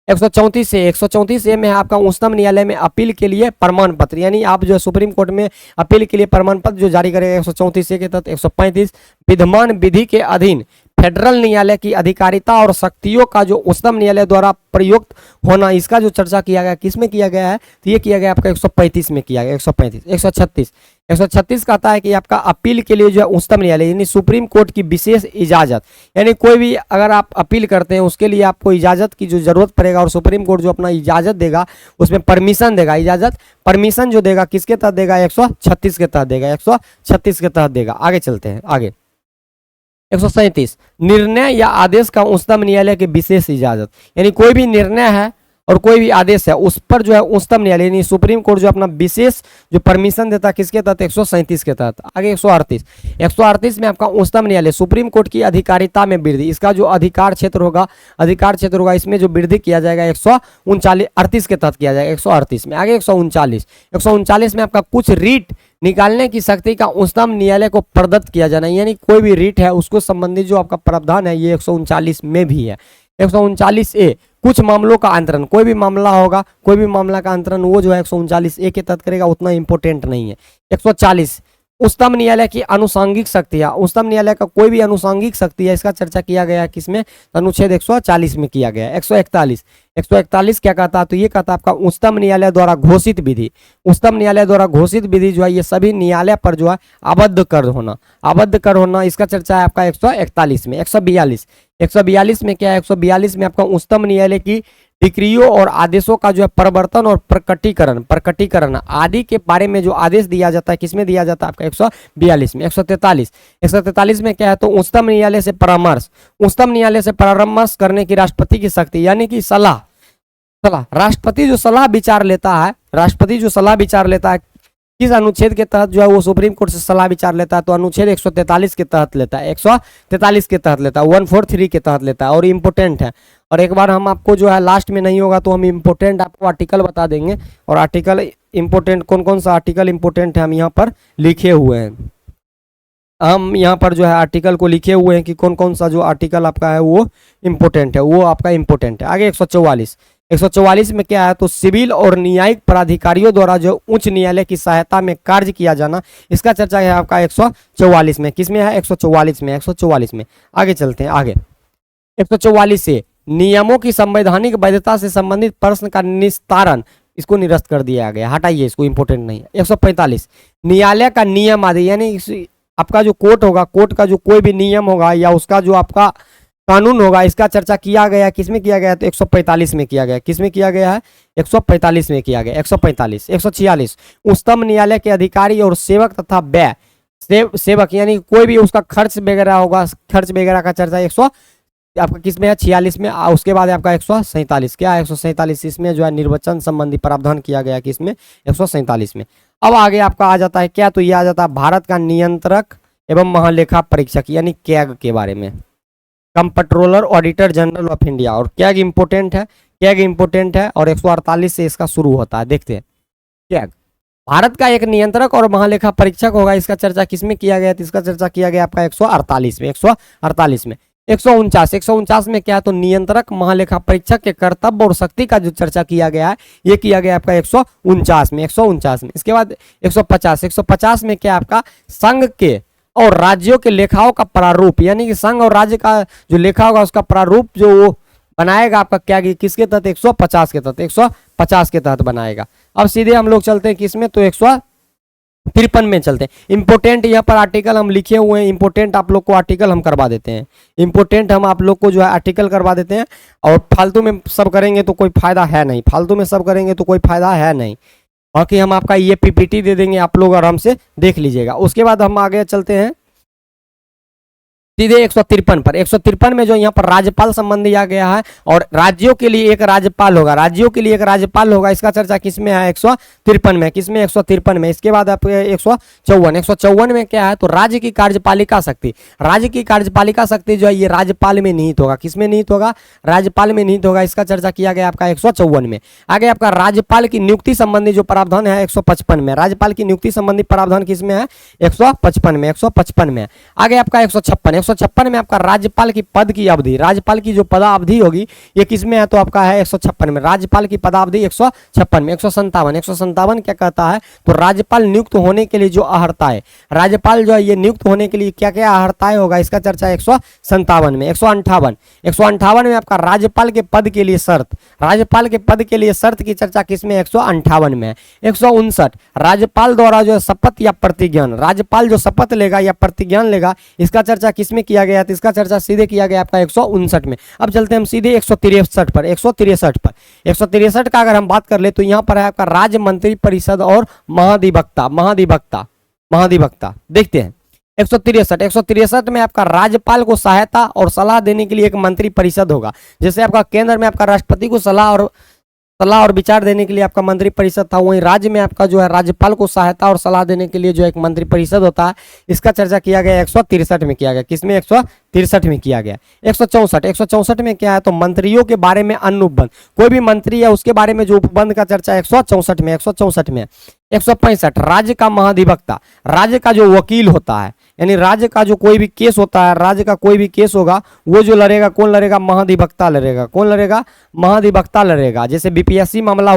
134 ए में आपका उच्चतम न्यायालय में अपील के लिए प्रमाण पत्र, यानी आप जो सुप्रीम कोर्ट में अपील के लिए प्रमाण पत्र जो जारी करेगा 134 ए के तहत। 135 विद्यमान विधि के अधीन फेडरल न्यायालय की अधिकारिता और शक्तियों का जो उच्चतम न्यायालय द्वारा प्रयुक्त होना, इसका जो चर्चा किया गया किसमें किया गया है, तो ये किया गया आपका 135 में किया गया, 135, 136 कहता है कि आपका अपील के लिए जो है उच्चतम न्यायालय यानी सुप्रीम कोर्ट की विशेष इजाजत, यानी कोई भी अगर आप अपील करते हैं उसके लिए आपको इजाजत की जो जरूरत पड़ेगा और सुप्रीम कोर्ट जो अपना इजाजत देगा उसमें परमिशन देगा, इजाजत परमिशन जो देगा किसके तहत देगा, 136 के तहत देगा, 136 के तहत देगा। आगे चलते हैं आगे। 137 निर्णय या आदेश का उच्चतम न्यायालय की विशेष इजाजत, यानी कोई भी निर्णय है और कोई भी आदेश है उस पर जो है उच्चतम न्यायालय यानी सुप्रीम कोर्ट जो अपना विशेष जो परमिशन देता है किसके तहत, 137 के तहत। आगे 138 में आपका उच्चतम न्यायालय सुप्रीम कोर्ट की अधिकारिता में वृद्धि, इसका जो अधिकार क्षेत्र होगा इसमें जो वृद्धि किया जाएगा 138 के तहत किया जाएगा, 138 में। आगे 139 में आपका कुछ रीट निकालने की शक्ति का उच्चतम न्यायालय को प्रदत्त किया जाना, यानी कोई भी रीट है उसको संबंधित जो आपका प्रावधान है ये 139 में भी है। 139A कुछ मामलों का अंतरण, कोई भी मामला होगा कोई भी मामला का अंतरण वो जो है 139A के तहत करेगा, उतना इंपॉर्टेंट नहीं है। 140 उच्चतम न्यायालय की अनुसांगिक शक्तियां, उच्चतम न्यायालय का कोई भी अनुसांगिक शक्ति है इसका चर्चा किया गया है किसमें, अनुच्छेद 140 में किया गया है। 141 क्या कहता है, तो ये कहता है आपका उच्चतम न्यायालय द्वारा घोषित विधि, उच्चतम न्यायालय द्वारा घोषित विधि जो है ये सभी न्यायालय पर जो है आबद्ध कर होना, इसका चर्चा है आपका 141 में। 142 में क्या है, 142 में आपका उच्चतम न्यायालय की डिक्रियों और आदेशों का जो है प्रवर्तन और प्रकटीकरण आदि के बारे में जो आदेश दिया जाता है किसमें दिया जाता है आपका 142 में। 143 में क्या है, तो उच्चतम न्यायालय से परामर्श करने की राष्ट्रपति की शक्ति, यानी कि सलाह राष्ट्रपति जो सलाह विचार लेता है किस अनुच्छेद के तहत जो है वो सुप्रीम कोर्ट से सलाह विचार लेता है, तो अनुच्छेद 143 के तहत लेता है, 143 के तहत लेता है, 143 के तहत लेता है और इम्पोर्टेंट है। और एक बार हम आपको जो है लास्ट में नहीं होगा तो हम इम्पोर्टेंट आपको आर्टिकल बता देंगे, और आर्टिकल इम्पोर्टेंट कौन सा आर्टिकल इम्पोर्टेंट है हम यहाँ पर लिखे हुए हैं, हम यहाँ पर जो है आर्टिकल को लिखे हुए हैं कि कौन सा जो आर्टिकल आपका है वो इम्पोर्टेंट है, वो आपका इम्पोर्टेंट है। आगे 144 में क्या है, तो सिविल और न्यायिक प्राधिकारियों द्वारा जो उच्च न्यायालय की सहायता में कार्य किया जाना, इसका चर्चा है आपका 144 में, किसमें है 144 में। आगे चलते हैं आगे। 144 से नियमों की संवैधानिक वैधता से संबंधित प्रश्न का निस्तारण, इसको निरस्त कर दिया गया, हटाइए इसको, इंपोर्टेंट नहीं है। 145 न्यायालय का नियम आदि, यानी आपका जो कोर्ट होगा, कोर्ट का जो कोई भी नियम होगा या उसका जो आपका कानून होगा, इसका चर्चा किया गया किसमें किया गया, तो 145 में किया गया। किसमें किया गया है, 145 में किया गया। 145 146 उच्चतम न्यायालय के अधिकारी और सेवक तथा व्यय सेवक, यानी कोई भी उसका खर्च वगैरह होगा, खर्च वगैरह का चर्चा आपका किसमें है, 46 में। उसके बाद आपका 147 क्या है, 147 इसमें जो है निर्वाचन संबंधी प्रावधान किया गया किसमें, 147 में। अब आगे आपका आ जाता है क्या, तो ये आ जाता है भारत का नियंत्रक एवं महालेखा परीक्षक यानी कैग के बारे में, comptroller auditor general of India. और कैग इंपोर्टेंट है, और 148 से इसका शुरू होता है। देखते हैं कैग भारत का एक नियंत्रक और महालेखा परीक्षक होगा, इसका चर्चा किसमें किया गया, तो इसका चर्चा किया गया आपका 148 में। 149 में क्या है, तो नियंत्रक महालेखा परीक्षक के कर्तव्य और शक्ति का जो चर्चा किया गया है ये किया गया आपका 149 में। इसके बाद 150 में क्या आपका संघ के और राज्यों के लेखाओं का प्रारूप, यानी कि संघ और राज्य का जो लेखा होगा उसका प्रारूप जो वो बनाएगा आपका क्या, किसके तहत, 150 के तहत, 150 के तहत बनाएगा। अब सीधे हम लोग चलते हैं किसमें, तो 153 में चलते हैं। इंपोर्टेंट यहाँ पर आर्टिकल हम लिखे हुए हैं, इंपोर्टेंट आप लोग को आर्टिकल हम करवा देते हैं, इंपोर्टेंट हम आप लोग को जो है आर्टिकल करवा देते हैं। और फालतू में सब करेंगे तो कोई फायदा है नहीं, बाकी हम आपका ये पीपीटी दे देंगे, आप लोग आराम से देख लीजिएगा। उसके बाद हम आगे चलते हैं सीधे 153 पर। 153 में जो यहाँ पर राज्यपाल संबंधी आ गया है, और राज्यों के लिए एक राज्यपाल होगा, इसका चर्चा किसमें है, 153 में। किसमें, 153 में। इसके बाद आप 154 में क्या है, तो राज्य की कार्यपालिका शक्ति जो है ये राज्यपाल में निहित होगा। किसमें निहित होगा, राज्यपाल में निहित होगा, इसका चर्चा किया गया आपका 154 में। आगे आपका राज्यपाल की नियुक्ति संबंधी जो प्रावधान है 155 में, राज्यपाल की नियुक्ति संबंधी प्रावधान किसमें है, 155 में। आगे आपका 156 156 में आपका राज्यपाल की पद की अवधि, राज्यपाल की जो पदावधि होगी ये किसमें है, तो आपका है 156 में, राज्यपाल की पदावधि 156 में। 157 क्या कहता है, तो राज्यपाल नियुक्त होने के लिए जो अहर्ताएं, राज्यपाल जो है ये नियुक्त होने के लिए क्या क्या अहर्ताएं होगा, इसका चर्चा 157 में। 158 में आपका राज्यपाल के पद के लिए शर्त, राज्यपाल के पद के लिए शर्त की चर्चा किसमें, 158 में। 159 राज्यपाल द्वारा जो शपथ या प्रतिज्ञान, राज्यपाल जो शपथ लेगा या प्रतिज्ञान लेगा, इसका चर्चा किसमें किया गया, तो इसका चर्चा सीधे किया गया आपका 159 में। अब चलते हैं हम सीधे 163 पर। 163 का अगर हम बात कर ले तो यहाँ पर है आपका राज्य मंत्री परिषद और महाधिवक्ता देखते हैं। 163 में आपका राज्यपाल को सहायता और सलाह देने के लिए एक मंत्री परिषद होगा। जैसे आपका केंद्र में आपका राष्ट्रपति को सलाह और विचार देने के लिए आपका मंत्री परिषद था, वहीं राज्य में आपका जो है राज्यपाल को सहायता और सलाह देने के लिए जो एक मंत्री परिषद होता है, इसका चर्चा किया गया 163 में किया गया। किसमें, 163 में किया गया। 164 में क्या है, तो मंत्रियों के बारे में अन्य उपबंध, कोई भी मंत्री है उसके बारे में जो उपबंध का चर्चा 164 में। 165 राज्य का महाधिवक्ता, राज्य का जो वकील होता है, यानी राज्य का जो कोई भी केस होता है, राज्य का कोई भी केस होगा वो जो लड़ेगा, कौन लड़ेगा, महाधिवक्ता लड़ेगा। कौन लड़ेगा, महाधिवक्ता लड़ेगा। जैसे बीपीएससी मामला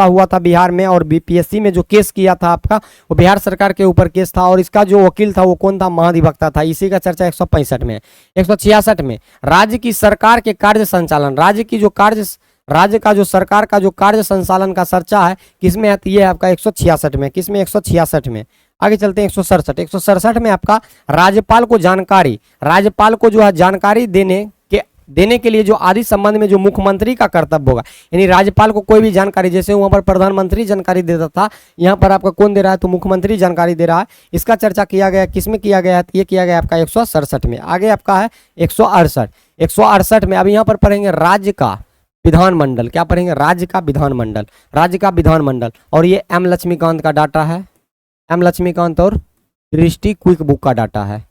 हुआ था बिहार में, और बीपीएससी में जो केस किया था आपका वो बिहार सरकार के ऊपर केस था, और इसका जो वकील था वो कौन था, महाधिवक्ता था। इसी का चर्चा 165 में। 166 में राज्य की सरकार के कार्य संचालन, राज्य का जो सरकार का जो कार्य संचालन का चर्चा है किसमें है, ये है आपका 166 में। किसमें, 166 में। आगे चलते हैं 167 में आपका राज्यपाल को जो है जानकारी देने के लिए जो आदि संबंध में जो मुख्यमंत्री का कर्तव्य होगा, यानी राज्यपाल को कोई भी जानकारी, जैसे वहां पर प्रधानमंत्री जानकारी देता था, यहाँ पर आपका कौन दे रहा है, तो मुख्यमंत्री जानकारी दे रहा है। इसका चर्चा किया गया किसमें किया गया है, ये किया गया आपका 167 में। आगे आपका है 168 में। अब यहाँ पर पढ़ेंगे राज्य का विधानमंडल। क्या पढ़ेंगे, राज्य का विधानमंडल। और ये एम लक्ष्मीकांत का डाटा है, एम लक्ष्मीकांत और दृष्टि क्विक बुक का डाटा है,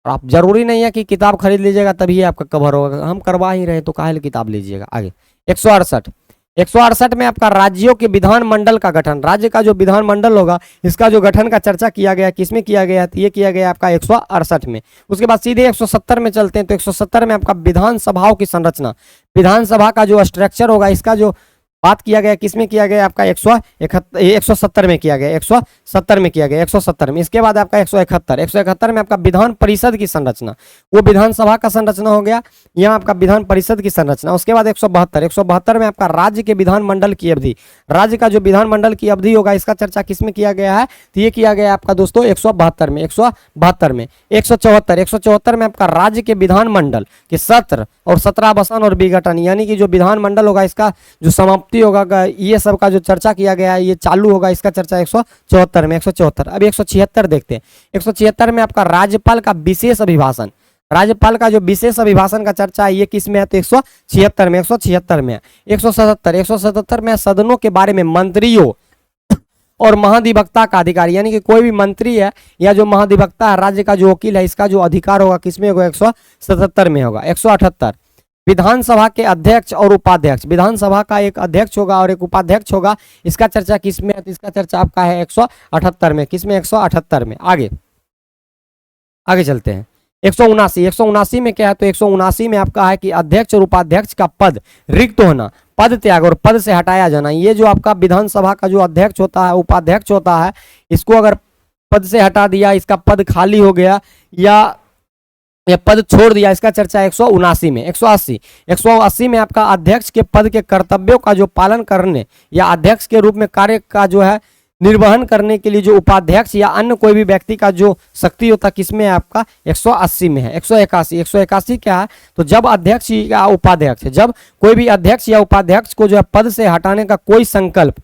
और आप जरूरी नहीं है कि किताब खरीद लीजिएगा तभी आपका कवर होगा, हम करवा ही रहे तो काहे किताब लीजिएगा। आगे 168 में आपका राज्यों के विधानमंडल का गठन, राज्य का जो विधानमंडल होगा इसका जो गठन का चर्चा किया गया, किसमें किया गया, तो ये किया गया आपका 168 में। उसके बाद सीधे 170 में चलते हैं। तो 170 में आपका विधानसभाओं की संरचना, विधानसभा का जो स्ट्रक्चर होगा इसका जो बात किया गया, किसमें किया गया आपका 170 में किया गया। 170 में किया गया, 170 में। इसके बाद आपका 171 में आपका विधान परिषद की संरचना, वो विधानसभा का संरचना हो गया, यहाँ आपका विधान परिषद की संरचना। उसके बाद 172 में आपका राज्य के विधानमंडल की अवधि, राज्य का जो विधानमंडल की अवधि होगा इसका चर्चा किसमें किया गया है, तो ये किया गया आपका दोस्तों 172 में। 174 में आपका राज्य के विधानमंडल के सत्र और सत्रावसान और विघटन, यानी कि जो विधानमंडल होगा इसका जो समाप्ति होगा, ये सब का जो चर्चा किया गया है ये चालू होगा, इसका चर्चा 174 में। 174। अब 176 देखते हैं। 176 में आपका राज्यपाल का विशेष अभिभाषण, राज्यपाल का जो विशेष अभिभाषण का चर्चा है ये किसमें है, तो 176 में। 176 में। 177 में सदनों के बारे में मंत्रियों और महाधिवक्ता का अधिकार, यानी कि कोई भी मंत्री है या जो महाधिवक्ता है, राज्य का जो वकील है, इसका जो अधिकार होगा किसमें होगा, 177 में होगा। 178 विधानसभा के अध्यक्ष और उपाध्यक्ष, विधानसभा का एक अध्यक्ष होगा और एक उपाध्यक्ष होगा, इसका चर्चा किसमें है, तो इसका चर्चा आपका है 178 में। किसमें, 178 में। आगे चलते हैं 179 में क्या है, तो 179 में आपका है कि अध्यक्ष और उपाध्यक्ष का पद रिक्त होना, पद त्याग और पद से हटाया जाना। ये जो आपका विधानसभा का जो अध्यक्ष होता है, उपाध्यक्ष होता है, इसको अगर पद से हटा दिया, इसका पद खाली हो गया या पद छोड़ दिया, इसका चर्चा 179 में। 180 में आपका अध्यक्ष के पद के कर्तव्यों का जो पालन करने या अध्यक्ष के रूप में कार्य का जो है निर्वहन करने के लिए जो उपाध्यक्ष या अन्य कोई भी व्यक्ति का जो शक्ति होता है किसमें है आपका 180 में है। 181 क्या है, तो जब अध्यक्ष या उपाध्यक्ष, जब कोई भी अध्यक्ष या उपाध्यक्ष को जो है पद से हटाने का कोई संकल्प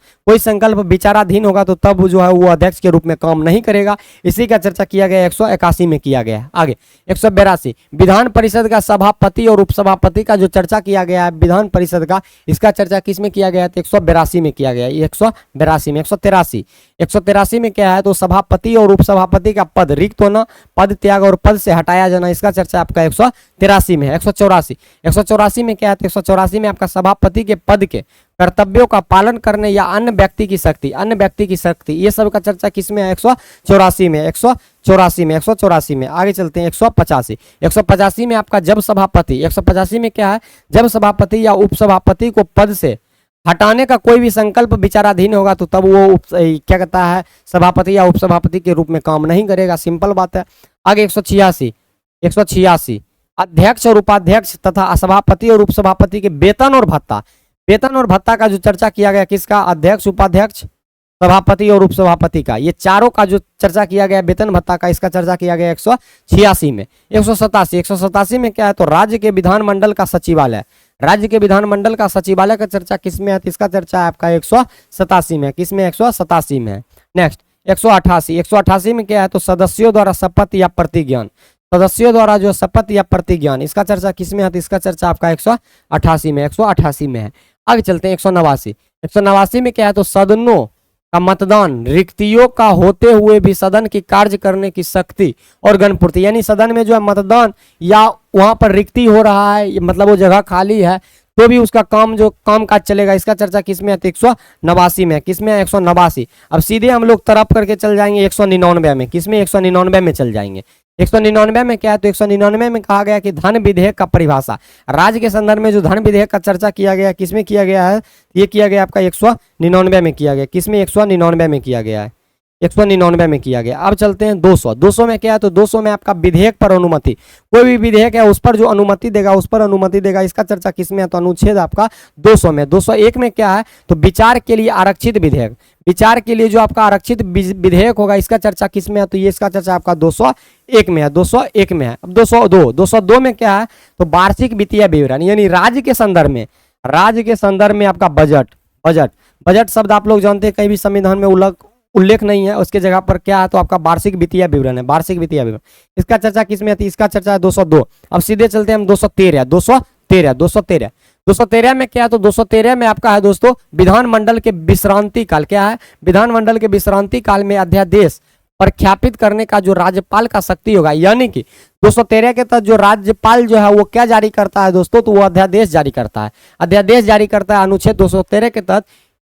विचाराधीन होगा तो तब जो है वो अध्यक्ष के रूप में काम नहीं करेगा। इसी का चर्चा किया गया 181 में किया गया है। आगे 182 विधान परिषद का सभापति और उपसभापति का जो चर्चा किया गया है विधान परिषद का, इसका चर्चा किसमें किया गया है, 182 में किया गया है। 182 में। 183 में क्या है, तो सभापति और उपसभापति का पद रिक्त होना, पद त्याग और पद से हटाया जाना, इसका चर्चा आपका 183 में है। 184 में क्या है, तो 184 में आपका सभापति के पद के कर्तव्यों का पालन करने या अन्य व्यक्ति की शक्ति, ये सब का चर्चा किसमें है? 184 में, 184 में, 184 में। आगे चलते हैं 185। 185 में आपका जब सभापति, 185 में क्या है? जब सभापति या उपसभापति को पद से हटाने का कोई भी संकल्प विचाराधीन होगा तो तब वो क्या कहता है? सभापति या उपसभापति के रूप में काम नहीं करेगा। सिंपल बात है। आगे 186, 186 अध्यक्ष और उपाध्यक्ष तथा सभापति और उपसभापति के वेतन और भत्ता का जो चर्चा किया गया, किसका? अध्यक्ष, उपाध्यक्ष, सभापति और उपसभापति का, ये चारों का जो चर्चा किया गया वेतन भत्ता का, इसका चर्चा किया गया 186 में। 187 में क्या है? तो राज्य के विधानमंडल का सचिवालय, राज्य के विधानमंडल का सचिवालय का चर्चा किसमें है? इसका चर्चा है आपका 187 में। किसमें? 187 में। नेक्स्ट 188, 188 में क्या है? तो सदस्यों द्वारा शपथ या प्रतिज्ञान, सदस्यों द्वारा जो शपथ या प्रतिज्ञान, इसका चर्चा किसमें है? तो इसका चर्चा आपका 188 में, 188 में है। आगे चलते हैं 189। 189 में क्या है? तो सदनों का मतदान, रिक्तियों का होते हुए भी सदन की कार्य करने की शक्ति और गणपूर्ति, यानी सदन में जो है मतदान या वहां पर रिक्ति हो रहा है, मतलब वो जगह खाली है, तो भी उसका काम काज चलेगा। इसका चर्चा किसमें है? 189 में। किसमें है? 189। अब सीधे हम लोग तरफ करके चल जाएंगे 199 में। किसमें? 199 में चल जाएंगे। 199 में क्या है? तो 199 में कहा गया कि धन विधेयक का परिभाषा, राज्य के संदर्भ में जो धन विधेयक का चर्चा किया गया, किसमें किया गया है? ये किया गया आपका 199 में किया गया। किसमें? 199 में किया गया है, 199 में किया गया। अब चलते हैं 200। 200 में क्या है? तो 200 में आपका विधेयक पर अनुमति, कोई भी विधेयक है उस पर जो अनुमति देगा, उस पर अनुमति देगा। इसका चर्चा किसमें है? तो अनुच्छेद आपका 200 में। 201 में क्या है? तो विचार के लिए आरक्षित विधेयक, विचार के लिए जो आपका आरक्षित विधेयक होगा, इसका चर्चा किसमें है? तो ये इसका चर्चा आपका 201 में है, 201 में है। अब 202 में क्या है? तो वार्षिक वित्तीय विवरण, यानी राज्य के संदर्भ में आपका बजट शब्द आप लोग जानते हैं, कहीं भी संविधान में उल्लेख नहीं है, उसके जगह पर क्या है? तो आपका वार्षिक वित्तीय विवरण है, वार्षिक वित्तीय विवरण। इसका चर्चा किसमें है? इसका चर्चा है 202। अब सीधे चलते हैं हम 213 में क्या है? तो 213 में आपका है दोस्तों विधानमंडल के विश्रांति काल। क्या है? विधानमंडल के विश्रांति काल में अध्यादेश प्रख्यापित करने का जो राज्यपाल का शक्ति होगा, यानी कि 213 के तहत जो राज्यपाल जो है वो क्या जारी करता है दोस्तों? तो वो अध्यादेश जारी करता है, अनुच्छेद 213 के तहत।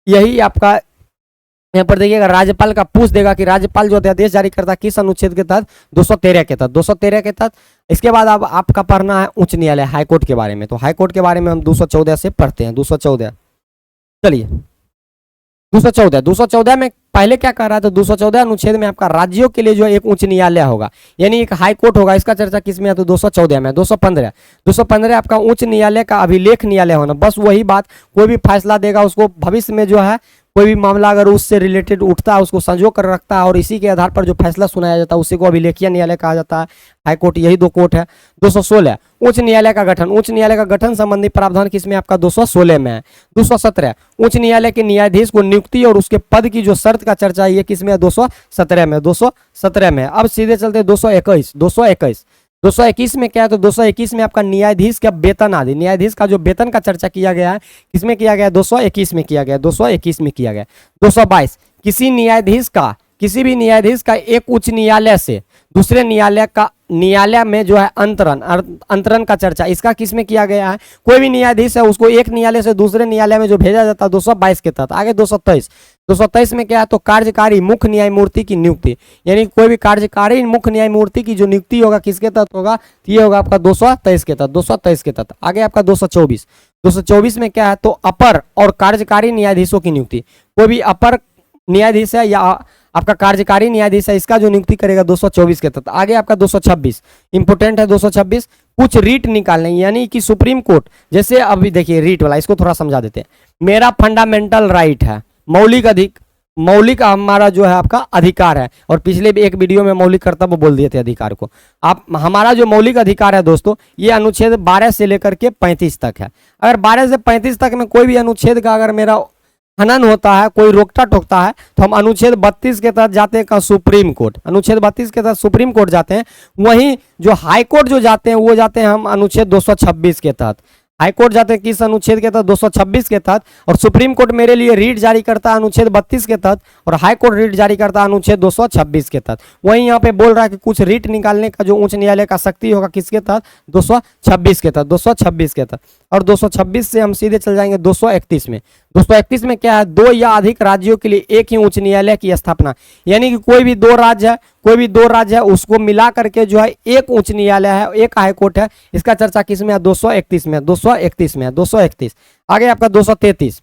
यही आपका यहाँ पर देखिएगा, राज्यपाल का पूछ देगा कि राज्यपाल जो अध्यादेश जारी करता है किस अनुच्छेद के तहत? 213 के तहत, 213 के तहत। इसके बाद अब आपका पढ़ना है उच्च न्यायालय, हाईकोर्ट के बारे में। तो हाईकोर्ट के बारे में हम 214 से पढ़ते हैं। 214, चलिए 214 में पहले क्या कह रहा है? तो 214 अनुच्छेद में आपका राज्यों के लिए जो एक उच्च न्यायालय होगा, यानी एक हाई कोर्ट होगा। इसका चर्चा किसमें है? तो 214 में। 215 आपका उच्च न्यायालय का अभिलेख न्यायालय होना। बस वही बात, कोई भी फैसला देगा उसको भविष्य में जो है कोई भी मामला अगर उससे रिलेटेड उठता है, उसको संजो कर रखता है और इसी के आधार पर जो फैसला सुनाया जाता है उसी को अभिलेखीय न्यायालय कहा जाता है। हाई कोर्ट, यही दो कोर्ट है। 216 उच्च न्यायालय का गठन, उच्च न्यायालय का गठन संबंधी प्रावधान किसमें? आपका 216 में है। 217 उच्च न्यायालय के न्यायाधीश को नियुक्ति और उसके पद की जो शर्त का चर्चा है, ये किसमें है? 217 में, 217 में। अब सीधे चलते 221 में क्या है? तो 221 में आपका न्यायाधीश का वेतन आदि, न्यायाधीश का जो वेतन का चर्चा किया गया है, किसमें किया गया? 221 में किया गया, 221 में किया गया। 222 किसी भी न्यायाधीश का एक उच्च न्यायालय से दूसरे न्यायालय में जो है अंतरण का चर्चा, इसका किसमें किया गया है? कोई भी न्यायाधीश है उसको एक न्यायालय से दूसरे न्यायालय में जो भेजा जाता है 222 के तहत। आगे 223 में क्या है? तो कार्यकारी मुख्य न्यायमूर्ति की नियुक्ति, यानी कोई भी कार्यकारी मुख्य न्यायमूर्ति की जो नियुक्ति होगा किसके तहत होगा? ये होगा आपका 223 के तहत, 223 के तहत। आगे आपका 224 में क्या है? तो अपर और कार्यकारी न्यायाधीशों की नियुक्ति, कोई भी अपर न्यायाधीश है या आपका कार्यकारी न्यायाधीश है, इसका जो नियुक्ति करेगा 224 के तहत। आगे आपका 226 इंपोर्टेंट है। 226 कुछ रीट निकालने, यानी कि सुप्रीम कोर्ट, जैसे अभी देखिए रीट वाला, इसको थोड़ा समझा देते हैं। मेरा फंडामेंटल राइट है, मौलिक हमारा जो है आपका अधिकार है, और पिछले भी एक वीडियो में मौलिक कर्तव्य बोल दिए थे अधिकार को। आप हमारा जो मौलिक अधिकार है दोस्तों, ये अनुच्छेद 12 से लेकर के 35 तक है। अगर 12 से 35 तक में कोई भी अनुच्छेद का अगर मेरा हनन होता है, कोई रोकता टोकता है, तो हम अनुच्छेद 32 के तहत जाते हैं सुप्रीम कोर्ट, अनुच्छेद 32 के तहत सुप्रीम कोर्ट जाते हैं। वहीं जो हाई कोर्ट जो जाते हैं वो जाते हैं हम अनुच्छेद 226 के तहत। हाई कोर्ट जाते हैं किस अनुच्छेद के तहत, 226 के तहत, और सुप्रीम कोर्ट मेरे लिए रीट जारी करता है अनुच्छेद 32 के तहत, और हाई कोर्ट रीट जारी करता है अनुच्छेद 226 के तहत। वहीं यहाँ पे बोल रहा है कि कुछ रीट निकालने का जो उच्च न्यायालय का शक्ति होगा किसके तहत, 226 के तहत, 226 के तहत। और 226 से हम सीधे चल जाएंगे 231 में। 231 में क्या है, दो या अधिक राज्यों के लिए एक ही उच्च न्यायालय की स्थापना, यानी कि कोई भी दो राज्य है उसको मिला करके जो है एक उच्च न्यायालय है, एक हाई कोर्ट है। इसका चर्चा किस में है, 231 में, 231 में, 231। आगे आपका 233,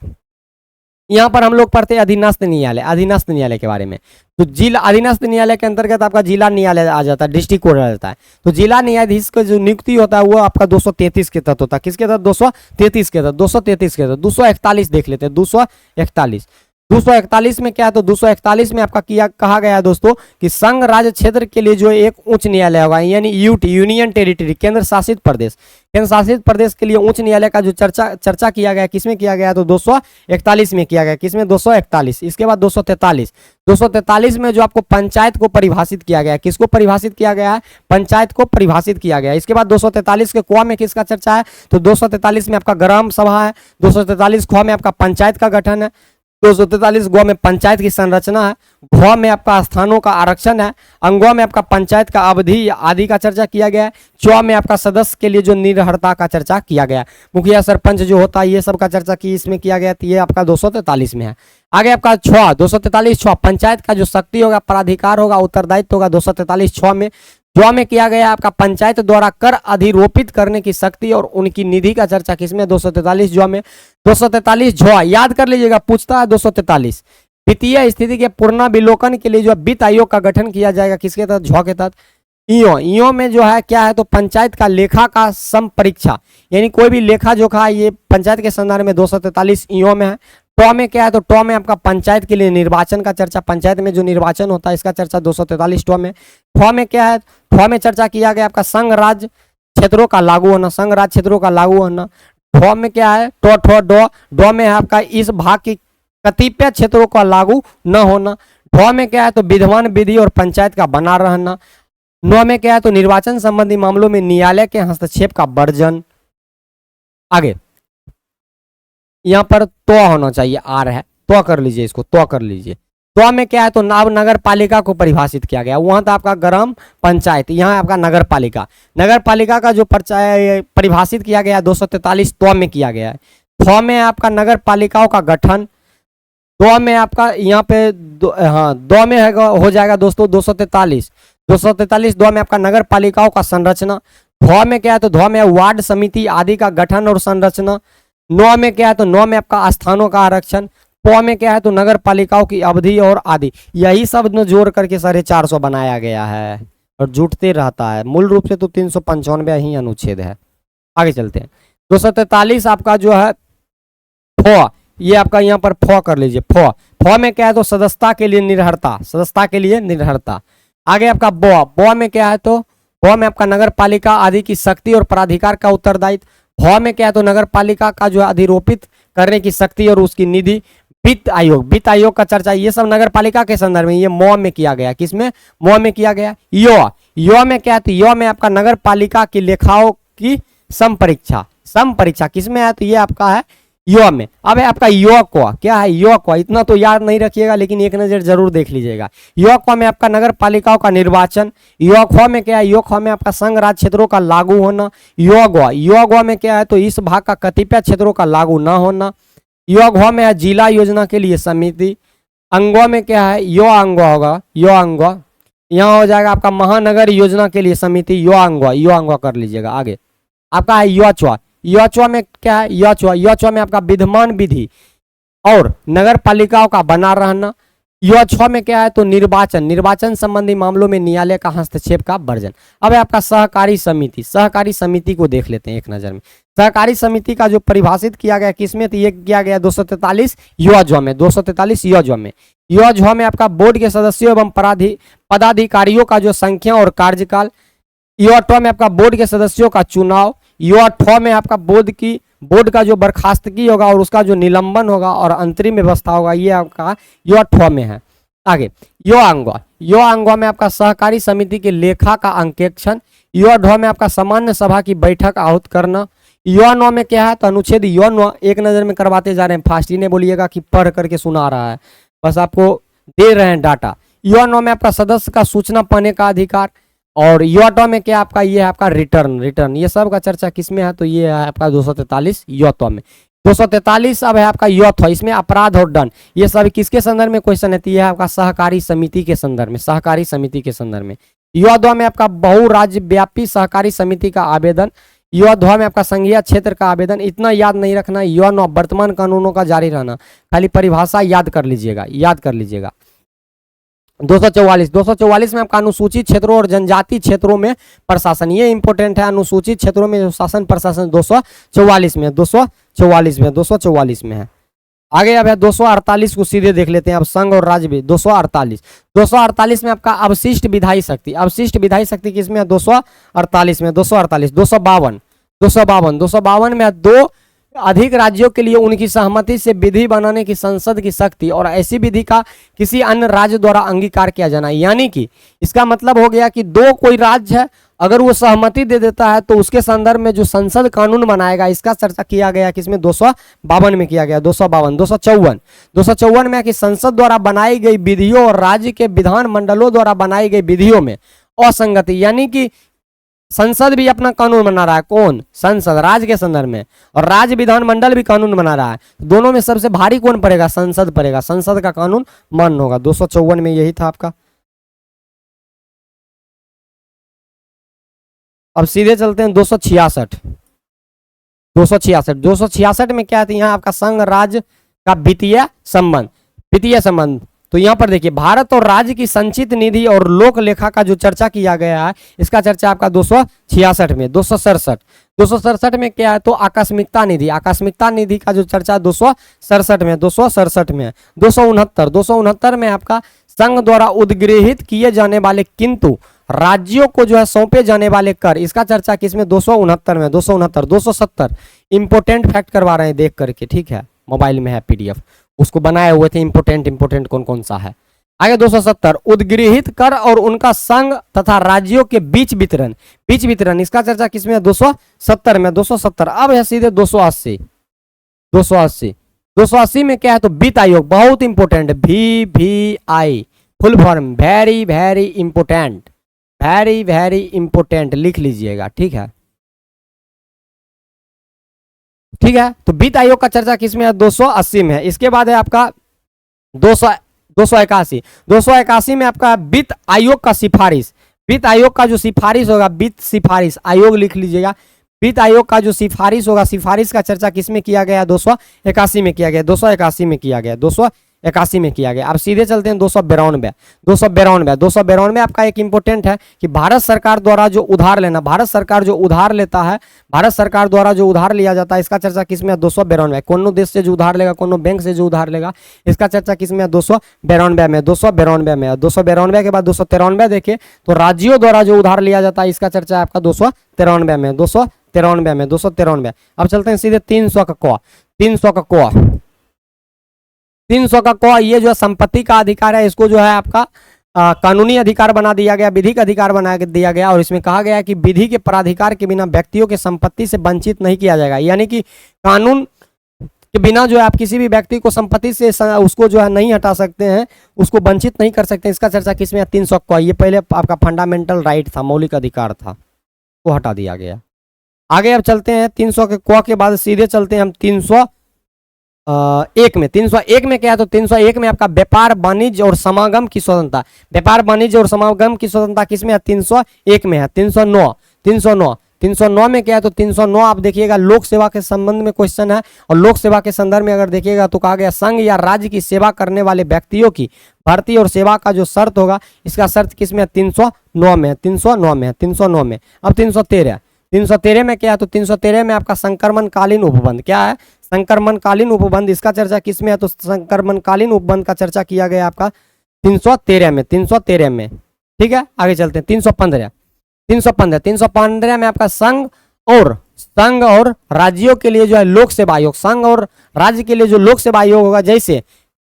यहाँ पर हम लोग पढ़ते हैं अधीनस्थ न्यायालय, अधीनस्थ न्यायालय के बारे में। तो जिला अधीनस्थ न्यायालय के अंतर्गत आपका जिला न्यायालय आ जाता है, डिस्ट्रिक्ट कोर्ट आ जाता है। तो जिला न्यायाधीश का जो नियुक्ति होता है वो आपका 233 के तहत होता है। किसके तहत, 233 के तहत, 233 के तहत। 241 देख लेते हैं, 241, 241 में क्या है, तो 241 में आपका कहा गया है दोस्तों कि संघ राज्य क्षेत्र के लिए जो एक उच्च न्यायालय होगा, यानी यूटी, यूनियन टेरिटरी, केंद्र शासित प्रदेश के लिए उच्च न्यायालय का जो चर्चा किया गया, किसमें किया गया, तो 241 में किया गया। किसमें, 241। इसके बाद 243 में जो आपको पंचायत को परिभाषित किया गया, किसको परिभाषित किया गया है, पंचायत को परिभाषित किया गया। इसके बाद 243 के क में किसका चर्चा है, तो 243 में आपका ग्राम सभा है, 243 ख में आपका पंचायत का गठन है, 243 गौ में पंचायत की संरचना है, घ में आपका स्थानों का आरक्षण है, अंगों में आपका पंचायत का अवधि आदि का चर्चा किया गया है, च में आपका सदस्य के लिए जो निरहरता का चर्चा किया गया, मुखिया सरपंच जो होता है ये सब का चर्चा की इसमें किया गया। तो ये आपका 243 में है। आगे आपका 243 पंचायत का जो शक्ति होगा, प्राधिकार होगा, उत्तरदायित्व होगा, 243 में जो में किया गया आपका पंचायत द्वारा कर अधिरोपित करने की शक्ति और उनकी निधि का चर्चा किसमें, 243 जो में। 243 जो याद कर लीजिएगा, पूछता है 243 वित्तीय स्थिति के पुनर्विलोकन के लिए जो वित्त आयोग का गठन किया जाएगा, किसके तहत, झ के तहत। ईओ में जो है क्या है, तो पंचायत का लेखा का संपरीक्षा, यानी कोई भी लेखा जोखा ये पंचायत के संदर्भ में 243 ईओ में है। ट में क्या है, तो ट में आपका पंचायत के लिए निर्वाचन का चर्चा, पंचायत में जो निर्वाचन होता है इसका चर्चा 243 ट में। फ में क्या है, फ में चर्चा किया गया आपका संघ राज्य क्षेत्रों का लागू होना, संघ राज्य क्षेत्रों का लागू होना। ढ में क्या है, ड में है आपका इस भाग की कतिपय क्षेत्रों का लागू न होना। ढ में क्या है, तो विद्यमान विधि और पंचायत का बना रहना। नौ में क्या है, तो निर्वाचन संबंधी मामलों में न्यायालय के हस्तक्षेप का वर्जन। आगे यहाँ पर तो होना चाहिए, आर है, तो कर लीजिए इसको, तो कर लीजिए। तो में क्या है, तो नगर पालिका को परिभाषित किया गया, वहां था आपका ग्राम पंचायत, यहाँ आपका नगर पालिका। नगर पालिका का जो परिभाषित किया गया 243 तो में किया गया है। थ में आपका नगर पालिकाओं का गठन। दो में आपका यहाँ पे दो में है हो जाएगा दोस्तों 243 दो में आपका नगर पालिकाओं का संरचना। ध में क्या है, तो ध में वार्ड समिति आदि का गठन और संरचना। नौ में क्या है, तो नौ में आपका स्थानों का आरक्षण। प में क्या है, तो नगर पालिकाओं की अवधि और आदि। यही सब जोड़ करके 450 बनाया गया है और जुटते रहता है। मूल रूप से तो 395 ही अनुच्छेद है। आगे चलते हैं। 243 आपका जो है फ, ये आपका यहाँ पर फ कर लीजिए। फ में क्या है, तो सदस्यता के लिए निरहरता, सदस्यता के लिए निरहरता। आगे आपका ब में क्या है, तो ब में आपका नगर पालिका आदि की शक्ति और प्राधिकार का उत्तरदायित्व। भ में क्या है, तो नगर पालिका का जो अधिरोपित करने की शक्ति और उसकी निधि। वित्त आयोग का चर्चा, ये सब नगर पालिका के संदर्भ में, ये म में किया गया, किसमें, म में किया गया। यो में क्या है, तो यो में आपका नगर पालिका की लेखाओं की संपरीक्षा किसमें है, तो ये आपका है यो में। अब है आपका यो को, क्या है, यो को इतना तो याद नहीं रखिएगा लेकिन एक नजर जरूर देख लीजिएगा। यो को में आपका नगर पालिकाओं का निर्वाचन। यो ख में क्या है, यो ख में आपका संघ राज्य क्षेत्रों का लागू होना। यो गो में क्या है, तो इस भाग का कतिपय क्षेत्रों का लागू न होना। यो घ में है जिला योजना के लिए समिति। अंगों में क्या है, यो अंग होगा, यो अंग यहाँ हो जाएगा आपका महानगर योजना के लिए समिति। यो अंग कर लीजिएगा। आगे आपका है यो में क्या है, यो में आपका विद्यमान विधि और नगर पालिकाओं का बना रहना। यो में क्या है, तो निर्वाचन संबंधी मामलों में न्यायालय का हस्तक्षेप का वर्जन। अब है आपका सहकारी समिति को देख लेते हैं एक नजर में। सहकारी समिति का जो परिभाषित किया गया किसमें, तो ये किया गया 243 यो में। 243 यो में आपका बोर्ड के सदस्यों एवं पदाधिकारियों का जो संख्या और कार्यकाल। यो में आपका बोर्ड के सदस्यों का चुनाव। यो में आपका बोर्ड का जो बर्खास्तगी होगा और उसका जो निलंबन होगा और अंतरिम व्यवस्था होगा, ये आपका यो में है। आगे यो अंगों में आपका सहकारी समिति के लेखा का अंकेक्षण। यो में आपका सामान्य सभा की बैठक आहूत करना। युवा 9 में क्या है, तो अनुच्छेद युवा 9 एक नज़र में करवाते जा रहे हैं फास्ट, ही नहीं बोलिएगा कि पढ़ करके सुना रहा है, बस आपको दे रहे हैं डाटा। युवा 9 में आपका सदस्य का सूचना पाने का अधिकार, और युवा 2 में क्या आपका ये है आपका रिटर्न, ये सब का चर्चा किसमें है, तो ये है आपका 243 युवा में। 243 अब है आपका युवा, इसमें अपराध और दंड, ये सब किसके संदर्भ में क्वेश्चन है, ये है आपका सहकारी समिति के संदर्भ में, सहकारी समिति के संदर्भ में। युवा 2 में आपका बहुराज्य व्यापी सहकारी समिति का आवेदन, युवा 2 में आपका संघीय क्षेत्र का आवेदन। इतना याद नहीं रखना, युवा 9 वर्तमान कानूनों का जारी रहना, खाली परिभाषा याद कर लीजिएगा, याद कर लीजिएगा। 244 में आपका अनुसूचित क्षेत्रों और जनजाति क्षेत्रों में प्रशासन, ये इंपॉर्टेंट है, अनुसूचित क्षेत्रों में शासन प्रशासन 244 में, 244 में है। आगे अब है 248 को सीधे देख लेते हैं, अब संघ और राज्य भी 248 में आपका अवशिष्ट विधायी शक्ति, अवशिष्ट विधायी शक्ति किसमें है, 248 में। 252 में दो अधिक राज्यों के लिए उनकी सहमति से विधि बनाने की संसद की शक्ति, और ऐसी विधि का किसी अन्य राज्य द्वारा अंगीकार किया जाना, यानी कि इसका मतलब हो गया कि दो कोई राज्य है, अगर वो सहमति दे देता है तो उसके संदर्भ में जो संसद कानून बनाएगा, इसका चर्चा किया गया किसमें, 252 में किया गया। 254 में कि संसद द्वारा बनाई गई विधियों और राज्य के विधान मंडलों द्वारा बनाई गई विधियों में असंगति, यानी कि संसद भी अपना कानून बना रहा है, कौन, संसद, राज्य के संदर्भ में, और राज्य विधानमंडल भी कानून बना रहा है, दोनों में सबसे भारी कौन पड़ेगा, संसद पड़ेगा, संसद का कानून मान्य होगा। 254 में यही था आपका। अब सीधे चलते हैं 266 में क्या है, यहाँ आपका संघ राज्य का वित्तीय संबंध, तो यहाँ पर देखिए भारत और राज्य की संचित निधि और लोक लेखा का जो चर्चा किया गया है, इसका चर्चा आपका 266 में। 267 में क्या है, तो आकस्मिकता निधि का जो चर्चा 267 में। 269 में आपका संघ द्वारा उद्गृहित किए जाने वाले किंतु राज्यों को जो है सौंपे जाने वाले कर, इसका चर्चा किसमें, 270 इंपोर्टेंट फैक्ट करवा रहे हैं देख करके, ठीक है, मोबाइल में है PDF, उसको बनाए हुए थे, इंपोर्टेंट कौन कौन सा है। आगे 270 उद्गृहित कर और उनका संघ तथा राज्यों के बीच वितरण, इसका चर्चा किसमें है, 270 में। 270 अब है सीधे 280 में क्या है, तो वित्त आयोग, बहुत important, VVI full form, very important, लिख लीजिएगा, ठीक है। तो वित्त आयोग का चर्चा किसमें है, 280 में है। इसके बाद है आपका 281 में आपका वित्त आयोग का सिफारिश, वित्त आयोग का जो सिफारिश होगा, वित्त सिफारिश आयोग लिख लीजिएगा, वित्त आयोग का जो सिफारिश होगा, सिफारिश का चर्चा किसमें किया गया, 281 में किया गया, 281 में किया गया। अब सीधे चलते हैं 292 आपका एक इंपोर्टेंट है कि भारत सरकार द्वारा जो उधार लेना, भारत सरकार जो उधार लेता है, भारत सरकार द्वारा जो उधार लिया जाता है, इसका चर्चा किसमें है, 292। कोनो देश से जो उधार लेगा, कोनो बैंक से जो उधार लेगा, इसका चर्चा किसमें है, 292 में। 292 के बाद 293 देखिए, तो राज्यों द्वारा जो उधार लिया जाता है, इसका चर्चा आपका 293 में। 293। अब चलते हैं सीधे 300 का क, ये जो संपत्ति का अधिकार है, इसको जो है आपका कानूनी अधिकार बना दिया गया, विधिक अधिकार बना दिया गया, और इसमें कहा गया कि विधि के प्राधिकार के बिना व्यक्तियों के संपत्ति से वंचित नहीं किया जाएगा, यानी कि कानून के बिना जो है आप किसी भी व्यक्ति को संपत्ति से उसको जो है नहीं हटा सकते हैं, उसको वंचित नहीं कर सकते। इसका चर्चा किसमें है, 300 क, ये पहले आपका फंडामेंटल राइट था, मौलिक अधिकार था, वो हटा दिया गया। आगे अब चलते हैं 300 के क के बाद सीधे चलते हैं हम 301 में। 301 में क्या है, तो 301 में आपका व्यापार वाणिज्य और समागम की स्वतंत्रता, व्यापार वाणिज्य और समागम की स्वतंत्रता किसमें है, 301 में है। 309 में क्या है, तो 309 आप देखिएगा लोक सेवा के संबंध में क्वेश्चन है, और लोक सेवा के संदर्भ में अगर देखिएगा तो कहा गया संघ या राज्य की सेवा करने वाले व्यक्तियों की भर्ती और सेवा का जो शर्त होगा, इसका शर्त किसमें है, 309 में। 309 में। अब 313 में क्या है, तो 313 में आपका संक्रमणकालीन उपबंध, क्या है, संक्रमणकालीन उपबंध, इसका चर्चा किसमें है, तो संक्रमणकालीन उपबंध का चर्चा किया गया आपका 313 में। ठीक है, आगे चलते हैं 315 में आपका संघ और राज्यों के लिए जो है लोक सेवा आयोग, संघ और राज्य के लिए जो लोक सेवा आयोग होगा, जैसे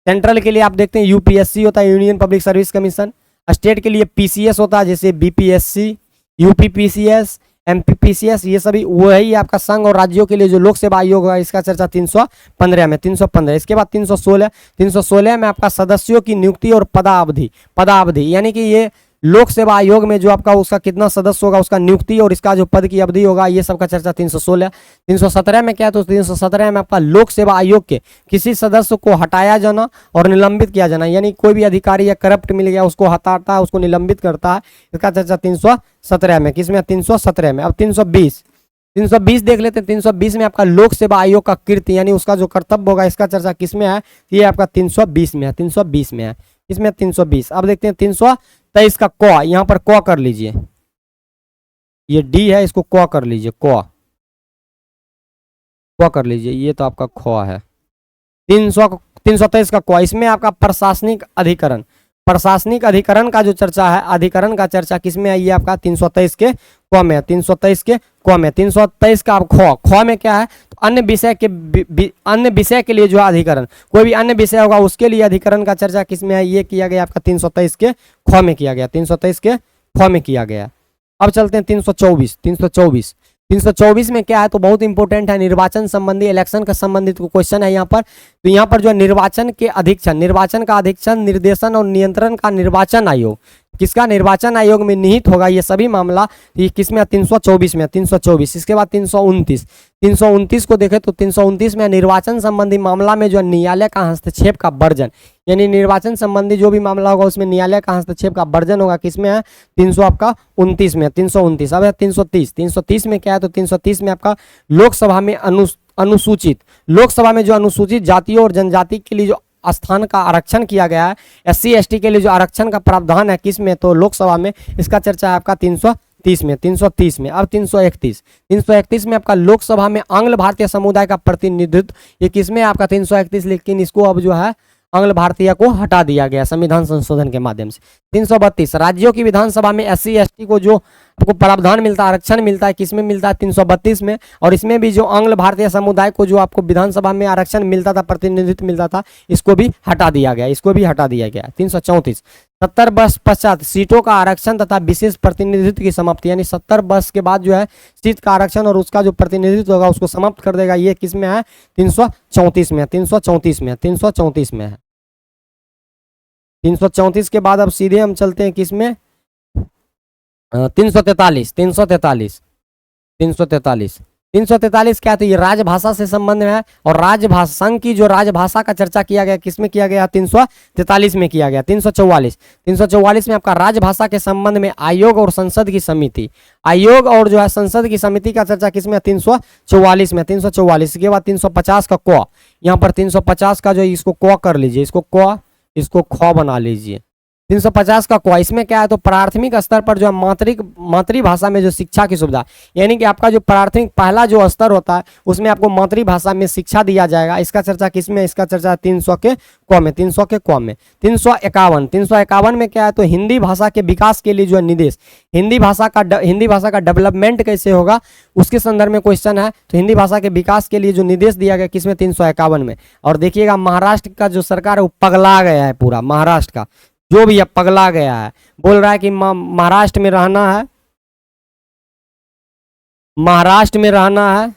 सेंट्रल के लिए आप देखते हैं UPSC होता है, union public service commission, state के लिए PCS होता है, जैसे BPSC, UPPCS, MPPCS, ये सभी वही आपका संघ और राज्यों के लिए जो लोक सेवा आयोग है, इसका चर्चा 315 में, 315। इसके बाद 316 में आपका सदस्यों की नियुक्ति और पदावधि यानी कि ये लोक सेवा आयोग में जो आपका उसका कितना सदस्य होगा, उसका नियुक्ति और इसका जो पद की अवधि होगा, ये सब का चर्चा 316। 317 में क्या है, तो 317 में आपका लोक सेवा आयोग के किसी सदस्य को हटाया जाना और निलंबित किया जाना, यानी कोई भी अधिकारी या करप्ट मिल गया उसको हटाता है, उसको निलंबित करता है, इसका चर्चा 317 में। किसमें? 317 में। अब 320 देख लेते हैं। 320 में आपका लोक सेवा आयोग का कृत्य यानी उसका जो कर्तव्य होगा, इसका चर्चा किसमें है? ये आपका 320 में है। 320 में है। इसमें 320। अब देखते हैं 323 का क, यहाँ पर क कर लीजिए, ये डी है, इसको क कर लीजिए, क कर लीजिए, ये तो आपका ख है। 323 का क, इसमें आपका प्रशासनिक अधिकरण का जो चर्चा है, अधिकरण का चर्चा किसमें है? ये आपका 323 के क में है। 323 के क में। 323 का ख में क्या है? तो अन्य विषय के लिए जो अधिकरण, कोई भी अन्य विषय होगा उसके लिए अधिकरण का चर्चा किसमें है? ये किया गया आपका 323 के ख में किया गया। 323 के ख में किया गया। अब चलते हैं 324 में क्या है? तो बहुत इंपॉर्टेंट है, निर्वाचन संबंधी, इलेक्शन का संबंधित क्वेश्चन है यहाँ पर। तो यहाँ पर जो है निर्वाचन का अधीक्षण, निर्देशन और नियंत्रण का निर्वाचन आयोग, किसका? निर्वाचन आयोग में निहित होगा ये सभी मामला। ये किसमें? 324 में। 324। इसके बाद 329 को देखें तो 329 में निर्वाचन संबंधी मामला में जो न्यायालय का हस्तक्षेप का वर्जन, यानी निर्वाचन संबंधी जो भी मामला होगा उसमें न्यायालय का हस्तक्षेप का वर्जन होगा, किसमें है? 329 में। 329। अब है 330 में क्या है? तो 330 में आपका लोकसभा में लोकसभा में जो अनुसूचित जातियों और जनजाति के लिए जो स्थान का आरक्षण किया गया है, SC ST के लिए जो आरक्षण का प्रावधान है, किसमें? तो लोकसभा में। इसका चर्चा है आपका 330 में। 330 में। अब 331 में आपका लोकसभा में आंग्ल भारतीय समुदाय का प्रतिनिधित्व, ये किसमें? आपका 331। लेकिन इसको अब जो है आंग्ल भारतीय को हटा दिया गया संविधान संशोधन के माध्यम से। 332 राज्यों की विधानसभा में SC ST को जो आपको प्रावधान मिलता है, आरक्षण मिलता है, किसमें मिलता है? 332 में। और इसमें भी जो आंग्ल भारतीय समुदाय को जो आपको विधानसभा में आरक्षण मिलता था, प्रतिनिधित्व मिलता था, इसको भी हटा दिया गया। 334 70 वर्ष पश्चात सीटों का आरक्षण तथा विशेष प्रतिनिधित्व की समाप्ति, यानी 70 वर्ष के बाद जो है सीट का आरक्षण और उसका जो प्रतिनिधित्व होगा उसको समाप्त कर देगा। ये किसमें है? 334 में। 334 में है। 334 के बाद अब सीधे हम चलते हैं किसमें? 343 क्या? तो ये राजभाषा से संबंध में है और राजभाषा संघ की जो राजभाषा का चर्चा किया गया, किसमें किया गया? 343 में किया गया। 344 में आपका राजभाषा के संबंध में आयोग और संसद की समिति, आयोग और जो है संसद की समिति का चर्चा किसमें? 344 में। 344 के बाद 350 का क, यहाँ पर 350 का जो इसको क कर लीजिए, इसको क, इसको ख बना लीजिए। 350 का क, इसमें क्या है? तो प्राथमिक स्तर पर जो है मातृभाषा में जो शिक्षा की सुविधा, यानी कि आपका जो प्राथमिक पहला जो स्तर होता है उसमें आपको मातृभाषा में शिक्षा दिया जाएगा। इसका चर्चा किसमें? इसका चर्चा 300 के क में। 300 के क में। 351 में क्या है? तो हिंदी भाषा के विकास के लिए जो है निर्देश, हिंदी भाषा का डेवलपमेंट कैसे होगा उसके संदर्भ में क्वेश्चन है। तो हिंदी भाषा के विकास के लिए जो निर्देश दिया गया, किसमें? 351 में। और देखिएगा महाराष्ट्र का जो सरकार है वो पगला गया है, पूरा महाराष्ट्र का जो भी है पगला गया है, बोल रहा है कि महाराष्ट्र में रहना है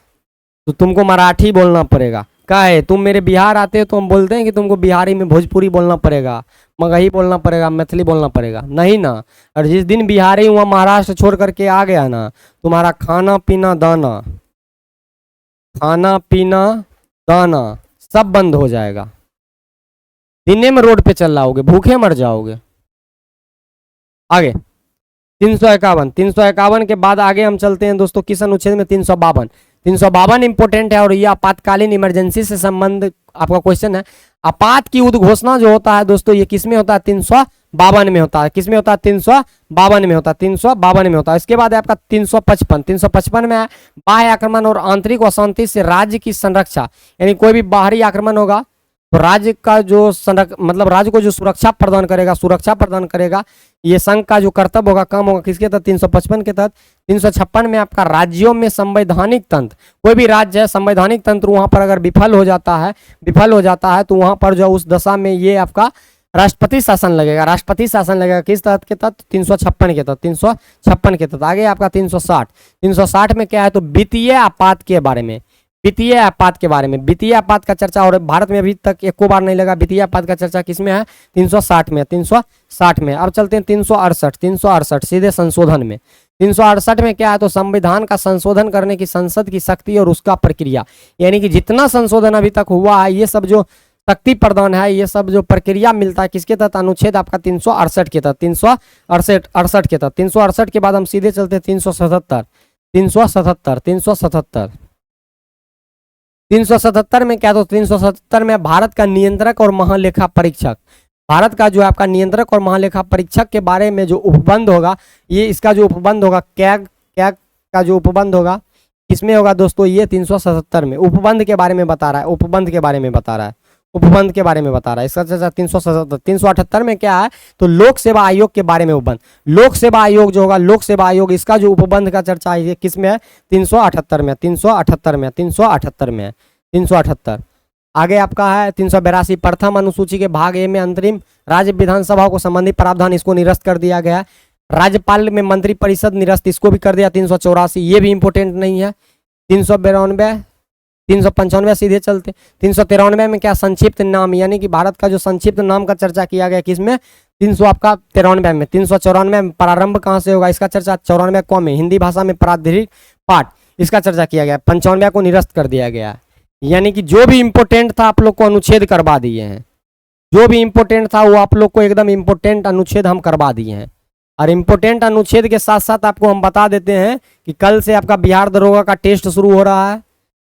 तो तुमको मराठी बोलना पड़ेगा। क्या है? तुम मेरे बिहार आते हो तो हम बोलते हैं कि तुमको बिहारी में भोजपुरी बोलना पड़ेगा, मगही बोलना पड़ेगा, मैथिली बोलना पड़ेगा, नहीं ना। और जिस दिन बिहारी वहाँ महाराष्ट्र छोड़ करके आ गया ना, तुम्हारा खाना पीना दाना सब बंद हो जाएगा। दिने में रोड पे चल रहोगे, भूखे मर जाओगे। आगे 351 के बाद आगे हम चलते हैं दोस्तों किस अनुच्छेद में? 352 इंपोर्टेंट है और ये आपातकालीन इमरजेंसी से संबंध आपका क्वेश्चन है। आपात की उद्घोषणा जो होता है दोस्तों, ये किस में होता है? 352 में होता है। किस में होता है? 352 में होता है। 352 में होता है। इसके बाद है आपका 355 में है बाह्य आक्रमण और आंतरिक अशांति से राज्य की संरक्षा, यानी कोई भी बाहरी आक्रमण होगा तो राज्य का जो राज्य को जो सुरक्षा प्रदान करेगा, ये संघ का जो कर्तव्य होगा, काम होगा, किसके तहत? 355 के तहत। 356 में आपका राज्यों में संवैधानिक तंत्र, कोई भी राज्य है संवैधानिक तंत्र वहां पर अगर विफल हो जाता है तो वहां पर जो उस दशा में ये आपका राष्ट्रपति शासन लगेगा। राष्ट्रपति शासन लगेगा किस तहत के तहत? 356 के तहत, 356 के तहत। आगे आपका 360, 360 में क्या है तो वित्तीय आपात के बारे में, वित्तीय आपात के बारे में, वित्तीय आपात का चर्चा। और भारत में अभी तक एको बार नहीं लगा। वित्तीय आपात का चर्चा किसमें है? 360 में, 360 में। अब चलते हैं 368, 368 सीधे संशोधन में। 368 में क्या है तो संविधान का संशोधन करने की संसद की शक्ति और उसका प्रक्रिया, यानी कि जितना संशोधन अभी तक हुआ है ये सब जो शक्ति प्रदान है, ये सब जो प्रक्रिया मिलता है किसके तहत? अनुच्छेद आपका 368 के तहत, 368 के तहत। 368 के बाद हम सीधे चलते हैं 377, 377, 377, 377 में क्या तो 377 में भारत का नियंत्रक और महालेखा परीक्षक, भारत का जो है आपका नियंत्रक और महालेखा परीक्षक के बारे में जो उपबंध होगा, ये इसका जो उपबंध होगा कैग का जो उपबंध होगा किसमें होगा दोस्तों? ये 377 में उपबंध के बारे में बता रहा है, उपबंध के बारे में बता रहा है, उपबंध के बारे में बता रहा है। इसका चर्चा 377। 378 में क्या है तो लोक सेवा आयोग के बारे में उपबंध, लोक सेवा आयोग जो होगा, लोक सेवा आयोग, इसका जो उपबंध का चर्चा है किस में है? 378 में, 378 में, 378 में, 378। आगे आपका है 382 प्रथम अनुसूची के भाग ए में अंतरिम राज्य विधानसभा को संबंधित प्रावधान, इसको निरस्त कर दिया गया है। राज्यपाल में मंत्री परिषद निरस्त, इसको भी कर दिया। 384 ये भी इंपोर्टेंट नहीं है। 392, 395 सीधे चलते। 393 में क्या? संक्षिप्त नाम, यानी कि भारत का जो संक्षिप्त नाम का चर्चा किया गया किसमें? 300 आपका 93 में। 394 में प्रारंभ कहाँ से होगा इसका चर्चा? 94 कौन में? हिंदी भाषा में प्राधिकृत पाठ, इसका चर्चा किया गया। 95 को निरस्त कर दिया गया है, यानी कि जो भी इंपोर्टेंट था आप लोग को अनुच्छेद करवा दिए हैं, जो भी इंपोर्टेंट था वो आप लोग को एकदम इंपोर्टेंट अनुच्छेद हम करवा दिए हैं। और इंपोर्टेंट अनुच्छेद के साथ साथ आपको हम बता देते हैं कि कल से आपका बिहार दरोगा का टेस्ट शुरू हो रहा है।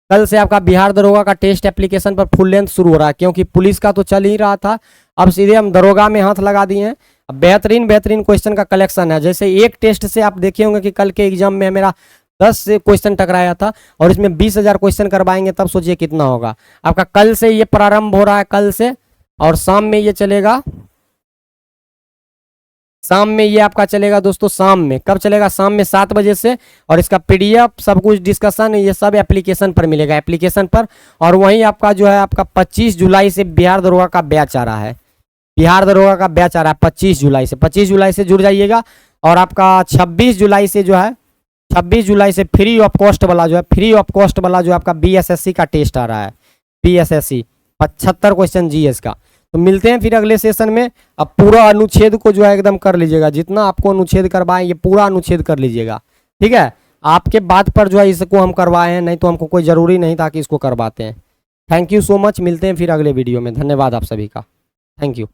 कल से आपका बिहार दरोगा का टेस्ट एप्लीकेशन पर फुल लेंथ शुरू हो रहा है, क्योंकि पुलिस का तो चल ही रहा था, अब सीधे हम दरोगा में हाथ लगा दिए हैं। अब बेहतरीन बेहतरीन क्वेश्चन का कलेक्शन है। जैसे एक टेस्ट से आप देखे होंगे कि कल के एग्जाम में मेरा 10 से क्वेश्चन टकराया था, और इसमें 20,000 क्वेश्चन करवाएंगे, तब सोचिए कितना होगा। आपका कल से ये प्रारंभ हो रहा है, कल से, और शाम में ये चलेगा, शाम में ये आपका चलेगा दोस्तों। शाम में कब चलेगा? शाम में 7 बजे से। और इसका पीडीएफ सब कुछ डिस्कशन ये सब एप्लीकेशन पर मिलेगा, एप्लीकेशन पर। और वहीं आपका जो है आपका 25 जुलाई से बिहार दरोगा का बैच आ रहा है, बिहार दरोगा का बैच आ रहा है 25 जुलाई से। 25 जुलाई से जुड़ जाइएगा। और आपका 26 जुलाई से जो है, 26 जुलाई से फ्री ऑफ कॉस्ट वाला जो है, फ्री ऑफ कॉस्ट वाला जो आपका बीएसएससी का टेस्ट आ रहा है, बीएसएससी 75 क्वेश्चन जीएस का। तो मिलते हैं फिर अगले सेशन में। अब पूरा अनुच्छेद को जो है एकदम कर लीजिएगा, जितना आपको अनुच्छेद करवाएं ये पूरा अनुच्छेद कर लीजिएगा, ठीक है। आपके बात पर जो है इसको हम करवाए हैं, नहीं तो हमको कोई ज़रूरी नहीं था कि इसको करवाते हैं। थैंक यू सो मच, मिलते हैं फिर अगले वीडियो में। धन्यवाद आप सभी का, थैंक यू।